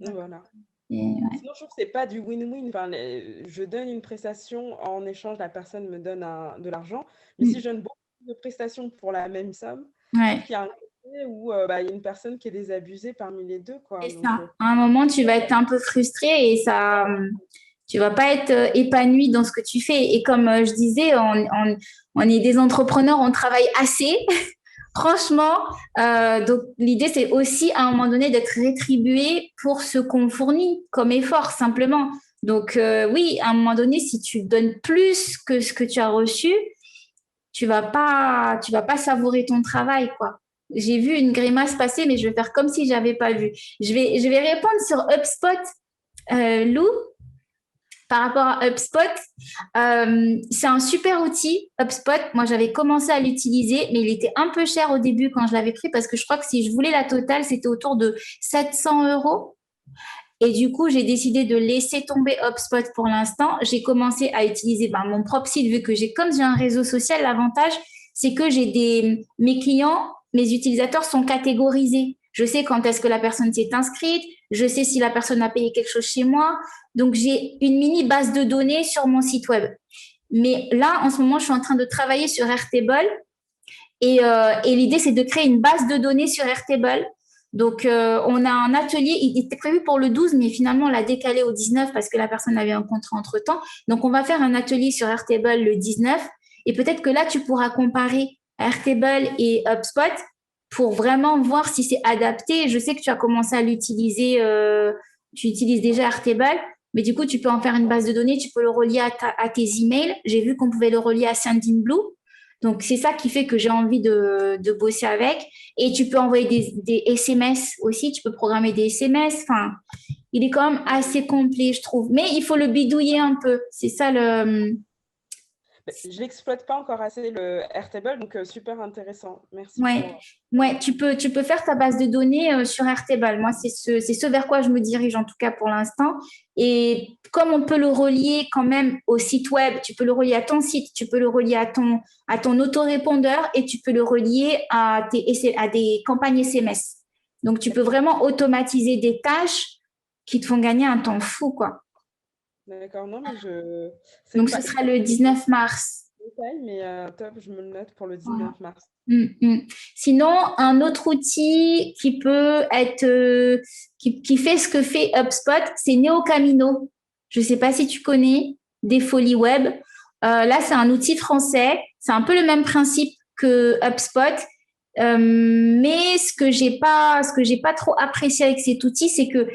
Voilà. Ouais. Sinon, je trouve que ce n'est pas du win-win. Enfin, je donne une prestation, en échange, la personne me donne de l'argent. Mais si je donne beaucoup de prestations pour la même somme, je trouve qu'il y a un côté où il y a une personne qui est désabusée parmi les deux. C'est ça. À un moment, tu vas être un peu frustré et tu vas pas être épanoui dans ce que tu fais. Et comme je disais, on est des entrepreneurs, on travaille assez. Franchement, donc l'idée, c'est aussi à un moment donné d'être rétribué pour ce qu'on fournit comme effort, simplement. Donc oui, à un moment donné, si tu donnes plus que ce que tu as reçu, tu vas pas savourer ton travail, quoi. J'ai vu une grimace passer, mais je vais faire comme si j'avais pas vu. Je vais répondre sur HubSpot, Lou. Par rapport à HubSpot, c'est un super outil, HubSpot. Moi, j'avais commencé à l'utiliser, mais il était un peu cher au début quand je l'avais pris parce que je crois que si je voulais la totale, c'était autour de 700 €. Et du coup, j'ai décidé de laisser tomber HubSpot pour l'instant. J'ai commencé à utiliser mon propre site vu que comme j'ai un réseau social, l'avantage, c'est que mes clients, mes utilisateurs sont catégorisés. Je sais quand est-ce que la personne s'est inscrite, je sais si la personne a payé quelque chose chez moi. Donc, j'ai une mini base de données sur mon site web. Mais là, en ce moment, je suis en train de travailler sur Airtable et l'idée, c'est de créer une base de données sur Airtable. Donc, on a un atelier, il était prévu pour le 12, mais finalement, on l'a décalé au 19 parce que la personne avait un contrat entre-temps. Donc, on va faire un atelier sur Airtable le 19 et peut-être que là, tu pourras comparer Airtable et HubSpot pour vraiment voir si c'est adapté. Je sais que tu as commencé à l'utiliser, tu utilises déjà Airtable, mais du coup, tu peux en faire une base de données, tu peux le relier à tes emails. J'ai vu qu'on pouvait le relier à Sendinblue. Donc, c'est ça qui fait que j'ai envie de bosser avec. Et tu peux envoyer des SMS aussi, tu peux programmer des SMS. Enfin, il est quand même assez complet, je trouve. Mais il faut le bidouiller un peu. C'est ça le… Je n'exploite pas encore assez le Airtable, donc super intéressant. Merci. Ouais, tu peux faire ta base de données sur Airtable. Moi, c'est ce vers quoi je me dirige en tout cas pour l'instant. Et comme on peut le relier quand même au site web, tu peux le relier à ton site, tu peux le relier à ton autorépondeur et tu peux le relier à des campagnes SMS. Donc, tu peux vraiment automatiser des tâches qui te font gagner un temps fou, quoi. D'accord, non, mais donc, ce sera le 19 mars. Mais top, je me le note pour le 19 mars. Sinon, un autre outil qui peut être, qui fait ce que fait HubSpot, c'est Neocamino. Je ne sais pas si tu connais, des folies web. Là, c'est un outil français. C'est un peu le même principe que HubSpot. Mais ce que j'ai pas trop apprécié avec cet outil, c'est que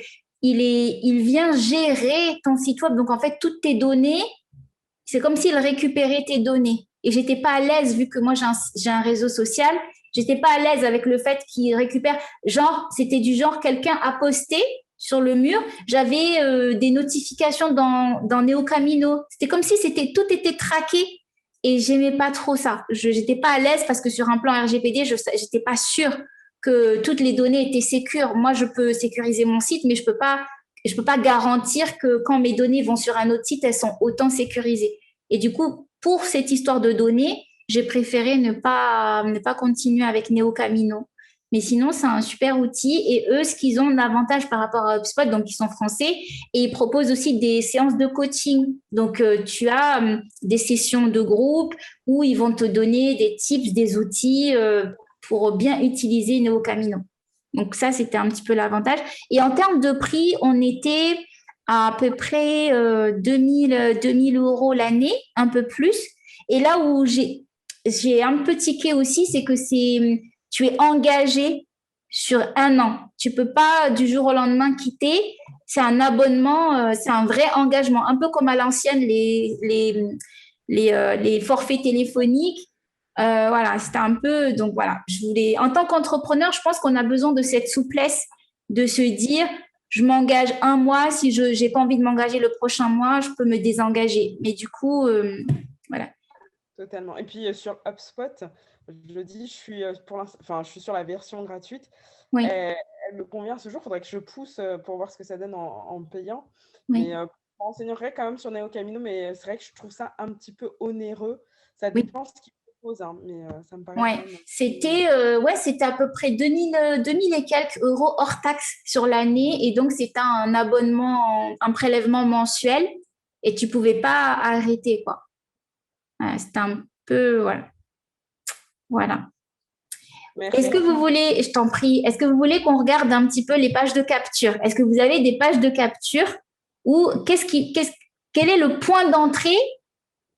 il vient gérer ton site web. Donc, en fait, toutes tes données, c'est comme s'il récupérait tes données. Et j'étais pas à l'aise, vu que moi, j'ai un réseau social, j'étais pas à l'aise avec le fait qu'il récupère. C'était du genre, quelqu'un a posté sur le mur, j'avais des notifications dans Neocamino. C'était comme si tout était traqué. et j'aimais pas trop ça. Je n'étais pas à l'aise parce que sur un plan RGPD, je n'étais pas sûre que toutes les données étaient sécures. Moi, je peux sécuriser mon site, mais je peux pas garantir que quand mes données vont sur un autre site, elles sont autant sécurisées. Et du coup, pour cette histoire de données, j'ai préféré ne pas continuer avec NeoCamino. Mais sinon, c'est un super outil. Et eux, ce qu'ils ont d'avantage par rapport à HubSpot, donc ils sont français, et ils proposent aussi des séances de coaching. Donc, tu as des sessions de groupe où ils vont te donner des tips, des outils pour bien utiliser NeoCamino. Donc, ça, c'était un petit peu l'avantage. Et en termes de prix, on était à peu près 2000 € l'année, un peu plus. Et là où j'ai un peu tiqué aussi, c'est que tu es engagé sur 1 an. Tu peux pas du jour au lendemain quitter. C'est un abonnement, c'est un vrai engagement, un peu comme à l'ancienne les forfaits téléphoniques. Voilà, c'était un peu. Donc voilà, en tant qu'entrepreneur, je pense qu'on a besoin de cette souplesse de se dire, je m'engage 1 mois. Si je n'ai pas envie de m'engager le prochain mois, je peux me désengager. Mais du coup, voilà. Totalement. Et puis sur HubSpot, je le dis, je suis je suis sur la version gratuite. Oui. Elle me convient ce jour. Il faudrait que je pousse pour voir ce que ça donne en payant. Oui. Mais je m'enseignerai quand même sur NeoCamino, mais c'est vrai que je trouve ça un petit peu onéreux. Ça Oui. dépend ce qu'ils proposent, hein, mais ça me paraît. Ouais, quand même c'était à peu près 2000 et quelques euros hors taxe sur l'année. Et donc, c'était un abonnement, un prélèvement mensuel et tu pouvais pas arrêter, quoi. Voilà, c'était un peu, voilà. Merci. Est-ce que vous voulez, je t'en prie, est-ce que vous voulez qu'on regarde un petit peu les pages de capture? Est-ce que vous avez des pages de capture ou quel est le point d'entrée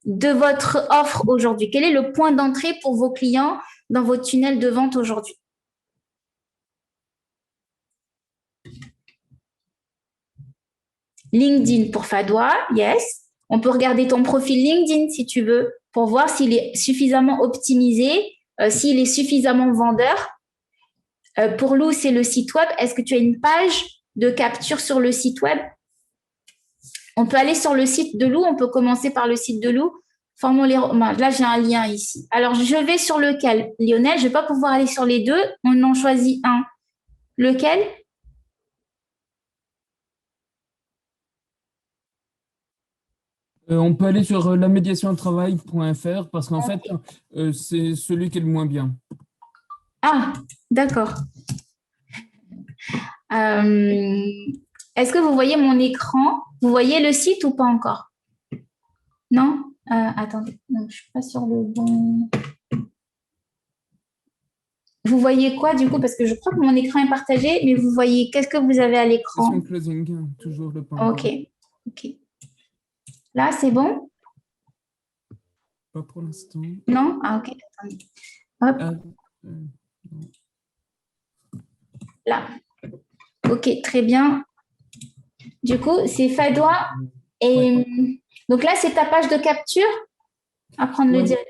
de votre offre aujourd'hui? Quel est le point d'entrée pour vos clients dans votre tunnel de vente aujourd'hui? LinkedIn pour Fadoua, yes. On peut regarder ton profil LinkedIn si tu veux pour voir s'il est suffisamment optimisé, s'il est suffisamment vendeur. Pour Lou, c'est le site web. Est-ce que tu as une page de capture sur le site web? On peut aller sur le site de Lou. On peut commencer par le site de Lou. Là, j'ai un lien ici. Alors, je vais sur lequel, Lionel? Je ne vais pas pouvoir aller sur les deux. On en choisit un. Lequel? On peut aller sur lamédiationtravail.fr parce qu'en fait, c'est celui qui est le moins bien. Ah, d'accord. Est-ce que vous voyez mon écran? Vous voyez le site ou pas encore? Non? Attendez, non, je ne suis pas sur le bon. Vous voyez quoi du coup? Parce que je crois que mon écran est partagé, mais vous voyez, qu'est-ce que vous avez à l'écran? Session closing, toujours le point. Ok. Là, c'est bon? Pas pour l'instant. Non? Ah, ok. Attendez. Hop. Là. Ok, très bien. Du coup, c'est Fadoua. Et donc là, c'est ta page de capture. Apprendre le dialogue.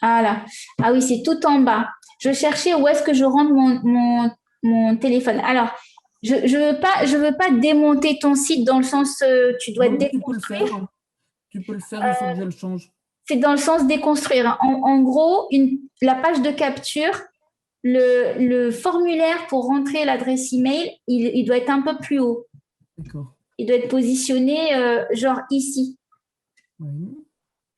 Voilà. Ah oui, c'est tout en bas. Je cherchais où est-ce que je rentre mon téléphone. Alors, je veux pas démonter ton site dans le sens tu dois déconstruire. Tu peux le faire, il faut que je le change. C'est dans le sens déconstruire. En gros, la page de capture, le formulaire pour rentrer l'adresse email, il doit être un peu plus haut. D'accord. Il doit être positionné genre ici. Oui.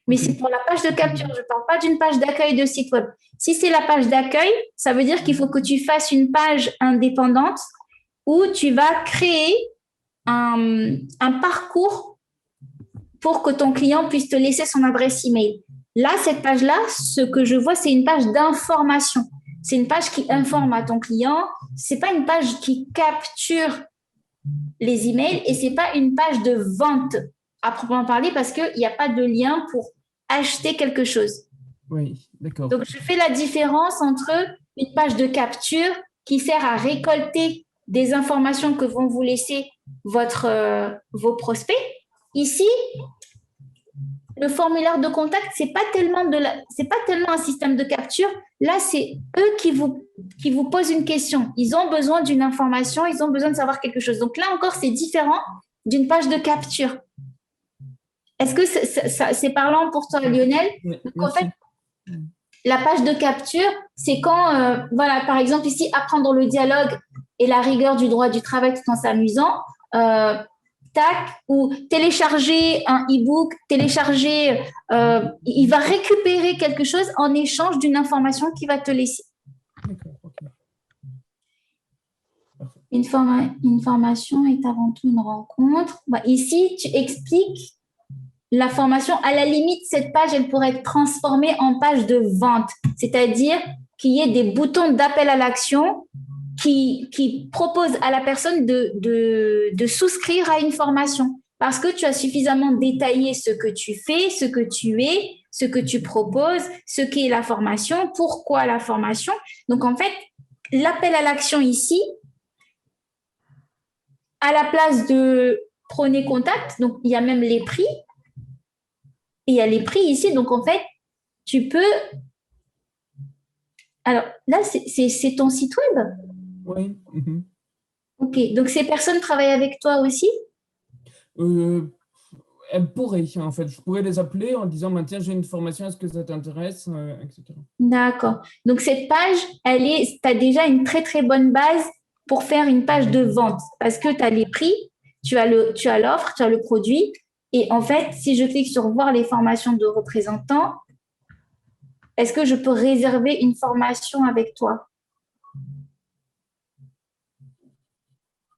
Mais c'est pour la page de capture. Je ne parle pas d'une page d'accueil de site web. Si c'est la page d'accueil, ça veut dire qu'il faut que tu fasses une page indépendante où tu vas créer un parcours pour que ton client puisse te laisser son adresse email. Là, cette page-là, ce que je vois, c'est une page d'information. C'est une page qui informe à ton client. Ce n'est pas une page qui capture les emails et ce n'est pas une page de vente à proprement parler parce qu'il n'y a pas de lien pour acheter quelque chose. Oui, d'accord. Donc, je fais la différence entre une page de capture qui sert à récolter des informations que vont vous laisser vos prospects. Ici, le formulaire de contact, c'est pas tellement un système de capture. Là, c'est eux qui vous posent une question. Ils ont besoin d'une information, ils ont besoin de savoir quelque chose. Donc là encore, c'est différent d'une page de capture. Est-ce que c'est parlant pour toi, Lionel? Oui, Donc, en merci. fait, la page de capture, c'est quand, voilà, par exemple, ici, apprendre le dialogue et la rigueur du droit du travail tout en s'amusant. Tac, ou télécharger un e-book, il va récupérer quelque chose en échange d'une information qu'il va te laisser. D'accord, ok. Parfait. Une formation est avant tout une rencontre. Bah, ici, tu expliques la formation. À la limite, cette page, elle pourrait être transformée en page de vente, c'est-à-dire qu'il y ait des boutons d'appel à l'action qui proposent à la personne de souscrire à une formation parce que tu as suffisamment détaillé ce que tu fais, ce que tu es, ce que tu proposes, ce qu'est la formation, pourquoi la formation. Donc, en fait, l'appel à l'action ici, à la place de prenez contact, donc il y a même les prix, et il y a les prix ici. Donc, en fait, tu peux... Alors, là, c'est ton site web? Oui. Ok. Donc, ces personnes travaillent avec toi aussi? Elles pourraient, en fait. Je pourrais les appeler en disant, tiens, j'ai une formation, est-ce que ça t'intéresse, etc. D'accord. Donc, cette page, tu as déjà une très, très bonne base pour faire une page de vente parce que tu as les prix, tu as l'offre, tu as le produit. Et en fait, si je clique sur voir les formations de représentants, est-ce que je peux réserver une formation avec toi?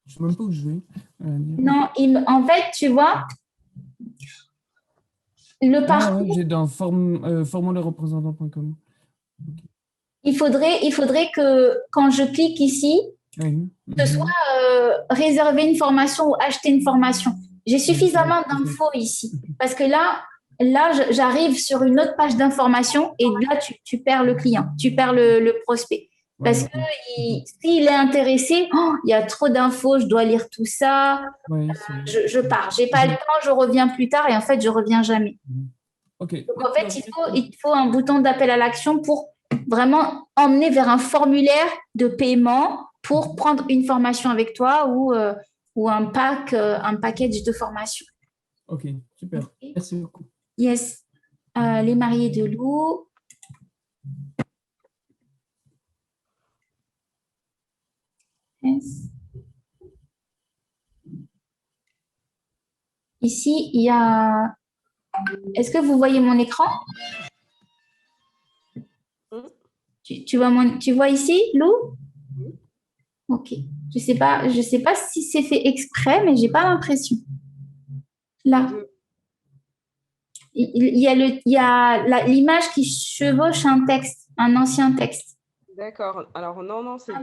Je ne sais même pas où je vais. Non, en fait, tu vois, le parcours, ouais, j'ai dans formonlesreprésentants.com. il faudrait que quand je clique ici, Oui. ce soit réserver une formation ou acheter une formation. J'ai suffisamment d'infos ici parce que là, j'arrive sur une autre page d'information et là, tu perds le client, tu perds le prospect. Parce que s'il est intéressé, il y a trop d'infos, je dois lire tout ça, je pars. J'ai pas le temps, je reviens plus tard et en fait, je reviens jamais. Okay. Donc en fait, il faut un bouton d'appel à l'action pour vraiment emmener vers un formulaire de paiement pour prendre une formation avec toi ou un package de formation. Ok, super. Okay. Merci beaucoup. Yes. Les mariés de Lou. Yes. Ici, il y a... Est-ce que vous voyez mon écran? Tu vois ici, Lou? Ok. Je sais pas si c'est fait exprès, mais j'ai pas l'impression. Là. Il y a l'image qui chevauche un texte, un ancien texte. D'accord. Alors, non, c'était...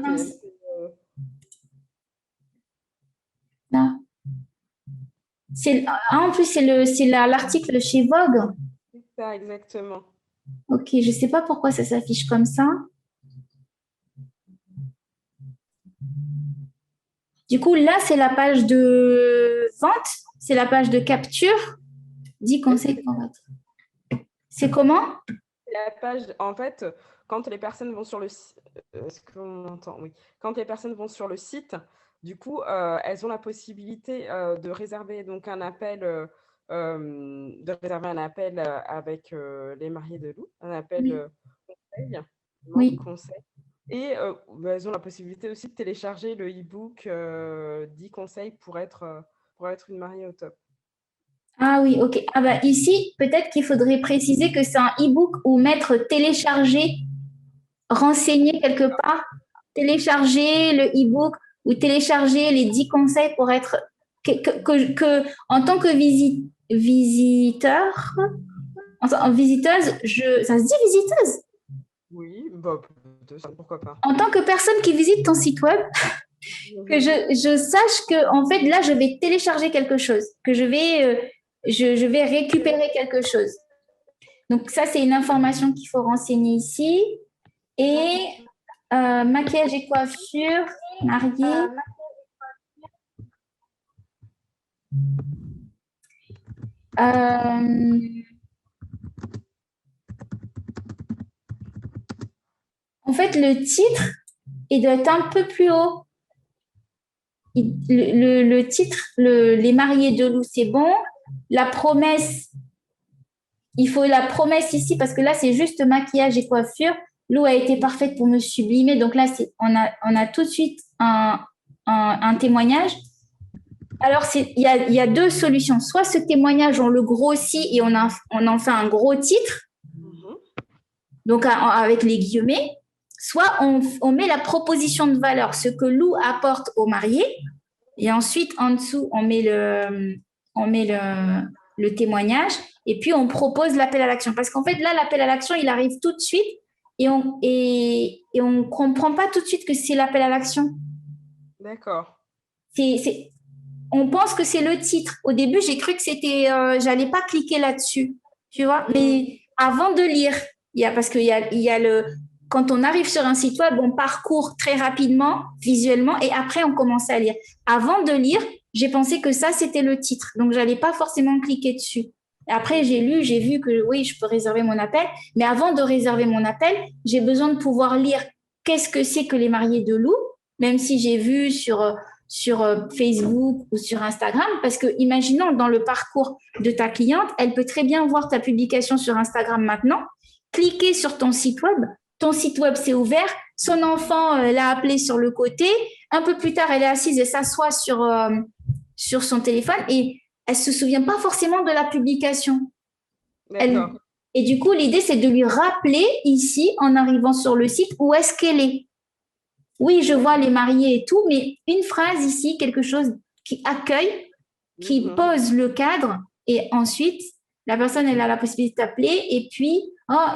Là. En plus, c'est l'article chez Vogue. C'est ça, exactement. Ok, je ne sais pas pourquoi ça s'affiche comme ça. Du coup, là, c'est la page de vente, c'est la page de capture. 10 conseils pour votre... C'est comment? La page, en fait, quand les personnes vont sur le site, est-ce qu'on entend? Oui. Quand les personnes vont sur le site, du coup, elles ont la possibilité de réserver donc un appel, avec les mariés de Lou, un appel conseil, oui. Conseil. Et elles ont la possibilité aussi de télécharger le e-book 10 conseils pour être une mariée au top. Ah oui, ok. Ah bah ici, peut-être qu'il faudrait préciser que c'est un e-book ou mettre télécharger, renseigner quelque part, télécharger le e-book ou télécharger les 10 conseils pour être en tant que visiteur, en visiteuse, ça se dit visiteuse? Oui, pourquoi pas. En tant que personne qui visite ton site web, que je sache que en fait là je vais télécharger quelque chose, que je vais récupérer quelque chose. Donc ça c'est une information qu'il faut renseigner ici. Et maquillage et coiffure, mariée. fait, le titre, il doit être un peu plus haut. Le titre, les mariés de loup, c'est bon. La promesse, il faut la promesse ici parce que là, c'est juste maquillage et coiffure. L'eau a été parfaite pour me sublimer. Donc là, on a tout de suite un témoignage. Alors, il y a deux solutions. Soit ce témoignage, on le grossit et on en fait un gros titre, donc avec les guillemets. Soit on met la proposition de valeur, ce que Lou apporte au marié. Et ensuite, en dessous, on met le témoignage et puis on propose l'appel à l'action. Parce qu'en fait, là, l'appel à l'action, il arrive tout de suite et on comprend pas tout de suite que c'est l'appel à l'action. D'accord. On pense que c'est le titre. Au début, j'ai cru que c'était, j'allais pas cliquer là-dessus, tu vois. Mais avant de lire, parce qu'il y a quand on arrive sur un site web, on parcourt très rapidement, visuellement, et après, on commence à lire. Avant de lire, j'ai pensé que ça, c'était le titre. Donc, j'allais pas forcément cliquer dessus. Après, j'ai vu que oui, je peux réserver mon appel. Mais avant de réserver mon appel, j'ai besoin de pouvoir lire qu'est-ce que c'est que les mariés de loup, même si j'ai vu sur Facebook ou sur Instagram, parce que imaginons dans le parcours de ta cliente, elle peut très bien voir ta publication sur Instagram maintenant, cliquer sur ton site web s'est ouvert, son enfant l'a appelé sur le côté, un peu plus tard elle est assise et s'assoit sur son téléphone et elle se souvient pas forcément de la publication. Et du coup l'idée c'est de lui rappeler ici en arrivant sur le site où est-ce qu'elle est. Oui, je vois les mariés et tout, mais une phrase ici, quelque chose qui accueille, qui pose le cadre, et ensuite, la personne, elle a la possibilité d'appeler, et puis,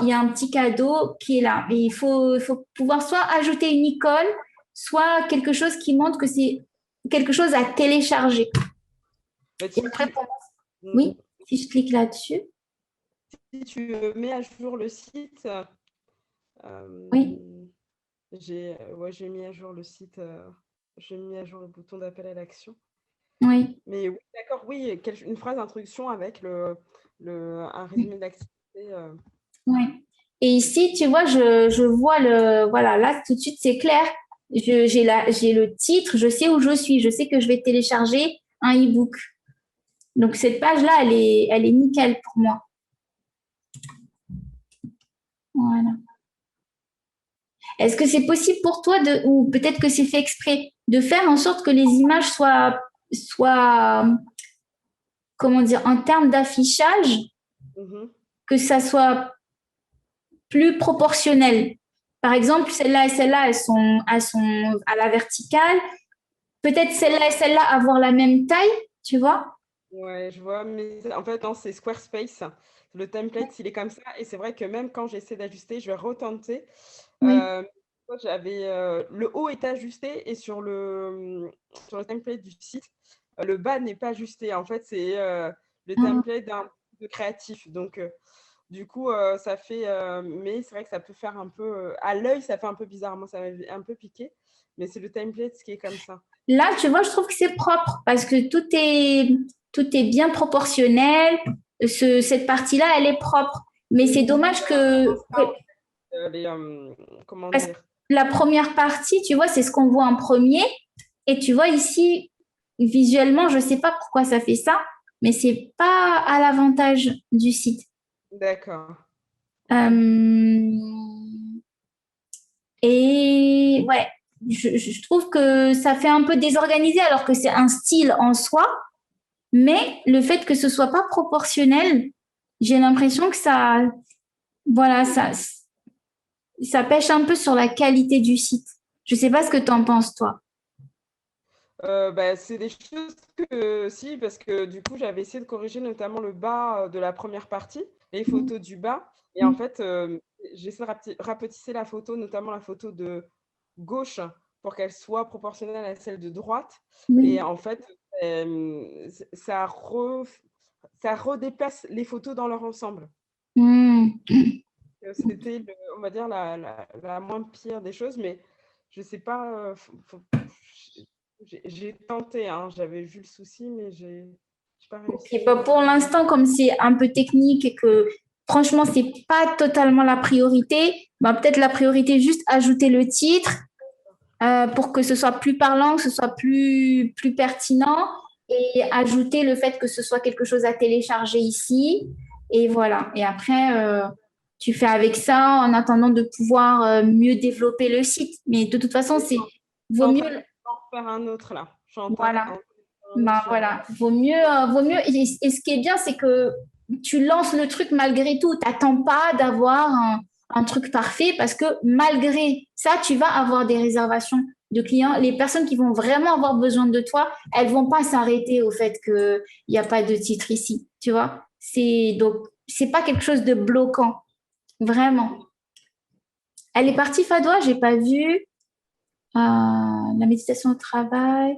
il y a un petit cadeau qui est là. Et il faut pouvoir soit ajouter une icône, soit quelque chose qui montre que c'est quelque chose à télécharger. Et après, oui, si je clique là-dessus. Si tu mets à jour le site, oui. J'ai mis à jour le site, j'ai mis à jour le bouton d'appel à l'action. Oui. Mais oui, d'accord, oui, une phrase d'introduction avec un résumé d'activité. Oui. Et ici, tu vois, je vois voilà, là, tout de suite, c'est clair. J'ai le titre, je sais où je suis, je sais que je vais télécharger un e-book. Donc, cette page-là, elle est nickel pour moi. Voilà. Est-ce que c'est possible pour toi ou peut-être que c'est fait exprès, de faire en sorte que les images soient comment dire, en termes d'affichage, que ça soit plus proportionnel. Par exemple, celle-là et celle-là, elles sont à la verticale. Peut-être celle-là et celle-là avoir la même taille, tu vois? Ouais, je vois, mais en fait, non, c'est Squarespace. Le template, il est comme ça. Et c'est vrai que même quand j'essaie d'ajuster, je vais retenter. Oui. Le haut est ajusté et sur le template du site, le bas n'est pas ajusté. En fait, c'est le template de créatif. Donc, du coup, ça fait… mais c'est vrai que ça peut faire un peu… à l'œil, ça fait un peu bizarre. Moi, ça m'a un peu piqué. Mais c'est le template qui est comme ça. Là, tu vois, je trouve que c'est propre parce que tout est bien proportionnel. Cette partie-là, elle est propre. Mais c'est dommage comment parce dire? que la première partie, tu vois, c'est ce qu'on voit en premier. Et tu vois ici, visuellement, je ne sais pas pourquoi ça fait ça, mais ce n'est pas à l'avantage du site. D'accord. Et ouais, je trouve que ça fait un peu désorganisé alors que c'est un style en soi. Mais le fait que ce soit pas proportionnel, j'ai l'impression que voilà, ça pêche un peu sur la qualité du site. Je sais pas ce que tu en penses, toi. C'est des choses que si, parce que du coup, j'avais essayé de corriger notamment le bas de la première partie, les photos du bas. Et en fait, j'essaie de rapetisser la photo, notamment la photo de gauche, pour qu'elle soit proportionnelle à celle de droite. Oui. Et en fait, ça redéplace les photos dans leur ensemble. C'était, on va dire, la moins pire des choses, mais je sais pas, j'ai tenté, hein, j'avais vu le souci, mais j'ai pas réussi. Pour l'instant, comme c'est un peu technique et que franchement, c'est pas totalement la priorité. Ben, peut-être la priorité, juste ajouter le titre pour que ce soit plus parlant, que ce soit plus pertinent et ajouter le fait que ce soit quelque chose à télécharger ici. Et voilà. Et après, tu fais avec ça en attendant de pouvoir mieux développer le site. Mais de toute façon, vaut mieux. En faire un autre là. Voilà. Ben, voilà. Vaut mieux. Et ce qui est bien, c'est que tu lances le truc malgré tout. Tu n'attends pas d'avoir un truc parfait parce que malgré ça, tu vas avoir des réservations de clients. Les personnes qui vont vraiment avoir besoin de toi, elles vont pas s'arrêter au fait qu'il n'y a pas de titre ici. Tu vois? Donc, c'est pas quelque chose de bloquant. Vraiment. Elle est partie, Fadoua, j'ai pas vu. La méditation au travail.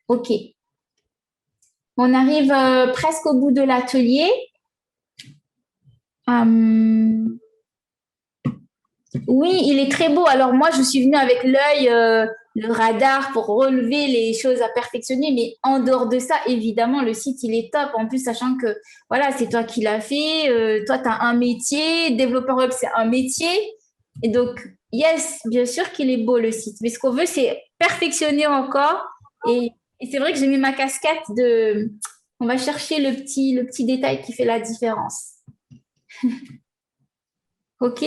Ok. On arrive presque au bout de l'atelier. Oui, il est très beau. Alors moi, je suis venue avec l'œil, le radar pour relever les choses à perfectionner. Mais en dehors de ça, évidemment, le site, il est top. En plus, sachant que voilà, c'est toi qui l'as fait. Toi, tu as un métier. Développeur web, c'est un métier. Et donc, yes, bien sûr qu'il est beau le site. Mais ce qu'on veut, c'est perfectionner encore. Et c'est vrai que j'ai mis ma casquette de... On va chercher le petit détail qui fait la différence. Ok.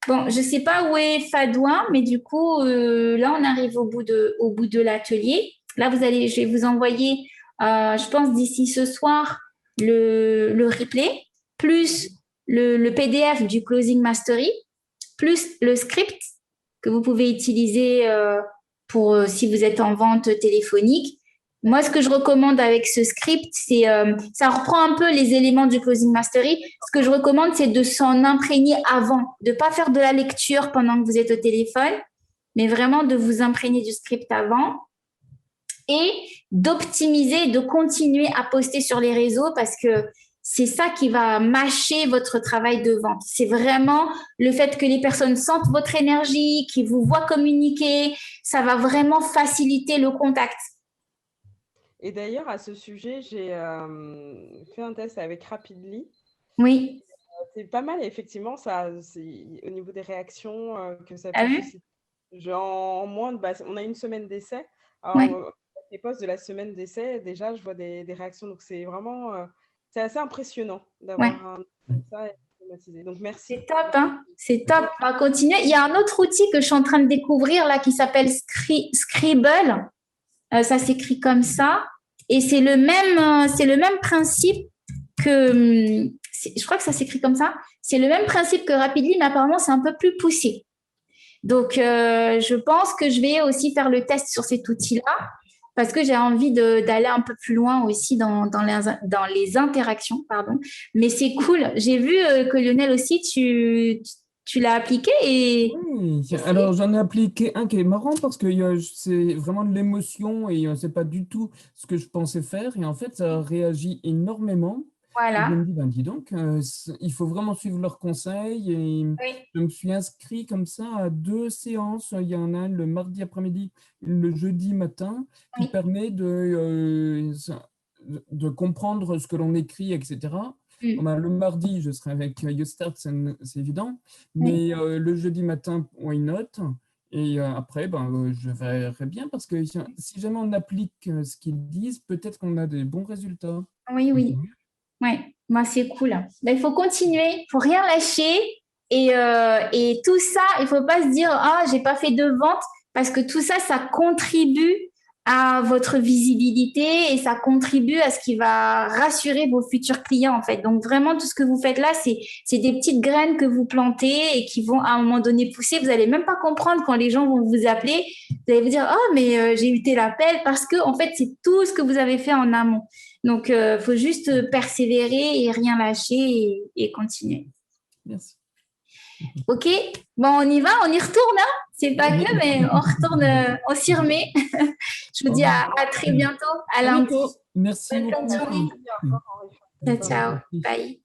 Bon, je ne sais pas où est Fadoua, mais du coup, là, on arrive au bout de l'atelier. Là, je vais vous envoyer, je pense, d'ici ce soir, le replay, plus le PDF du Closing Mastery, plus le script que vous pouvez utiliser pour si vous êtes en vente téléphonique. Moi, ce que je recommande avec ce script, c'est ça reprend un peu les éléments du Closing Mastery. Ce que je recommande, c'est de s'en imprégner avant, de ne pas faire de la lecture pendant que vous êtes au téléphone, mais vraiment de vous imprégner du script avant et d'optimiser, de continuer à poster sur les réseaux parce que c'est ça qui va mâcher votre travail de vente. C'est vraiment le fait que les personnes sentent votre énergie, qu'ils vous voient communiquer, ça va vraiment faciliter le contact. Et d'ailleurs, à ce sujet, j'ai fait un test avec Rapidly. Oui. C'est pas mal, effectivement, ça, c'est au niveau des réactions que ça Ah peut oui. susciter. En moins de, on a une semaine d'essai. Ouais. Les posts de la semaine d'essai, déjà, je vois des réactions. Donc, c'est vraiment, c'est assez impressionnant d'avoir un ça automatisé. Donc, merci. C'est top, hein? C'est top. On va continuer. Il y a un autre outil que je suis en train de découvrir là qui s'appelle Scribble. Ça s'écrit comme ça. Et c'est le même principe que, je crois que ça s'écrit comme ça. C'est le même principe que Rapidly, mais apparemment, c'est un peu plus poussé. Donc, je pense que je vais aussi faire le test sur cet outil-là parce que j'ai envie d'aller un peu plus loin aussi dans les interactions. Pardon. Mais c'est cool. J'ai vu que Lionel aussi, tu l'as appliqué et... Oui, alors j'en ai appliqué un qui est marrant parce que c'est vraiment de l'émotion et c'est pas du tout ce que je pensais faire. Et en fait, ça réagit énormément. Voilà. Et je me dis, ben, dis donc, il faut vraiment suivre leurs conseils. Et je me suis inscrit comme ça à 2 séances. Il y en a le mardi après-midi, le jeudi matin, qui permet de comprendre ce que l'on écrit, etc. Le mardi, je serai avec YouStart, c'est évident. Mais le jeudi matin, why not? Et après, je verrai bien parce que si jamais on applique ce qu'ils disent, peut-être qu'on a des bons résultats. Oui, oui. Ouais, moi c'est cool. Il faut continuer, il ne faut rien lâcher. Et tout ça, il ne faut pas se dire « Ah, je n'ai pas fait de vente » parce que tout ça, ça contribue à votre visibilité et ça contribue à ce qui va rassurer vos futurs clients en fait. Donc vraiment, tout ce que vous faites là, c'est des petites graines que vous plantez et qui vont à un moment donné pousser. Vous n'allez même pas comprendre quand les gens vont vous appeler. Vous allez vous dire « Oh, mais j'ai eu tel appel » parce que en fait, c'est tout ce que vous avez fait en amont. Donc, il faut juste persévérer et rien lâcher et continuer. Merci. Ok, bon, on y va, on y retourne. Hein, c'est pas que, mais on retourne, on s'y remet. Je vous dis à très bientôt. À lundi. Merci Bonne beaucoup. journée. Ciao, ciao. Bye.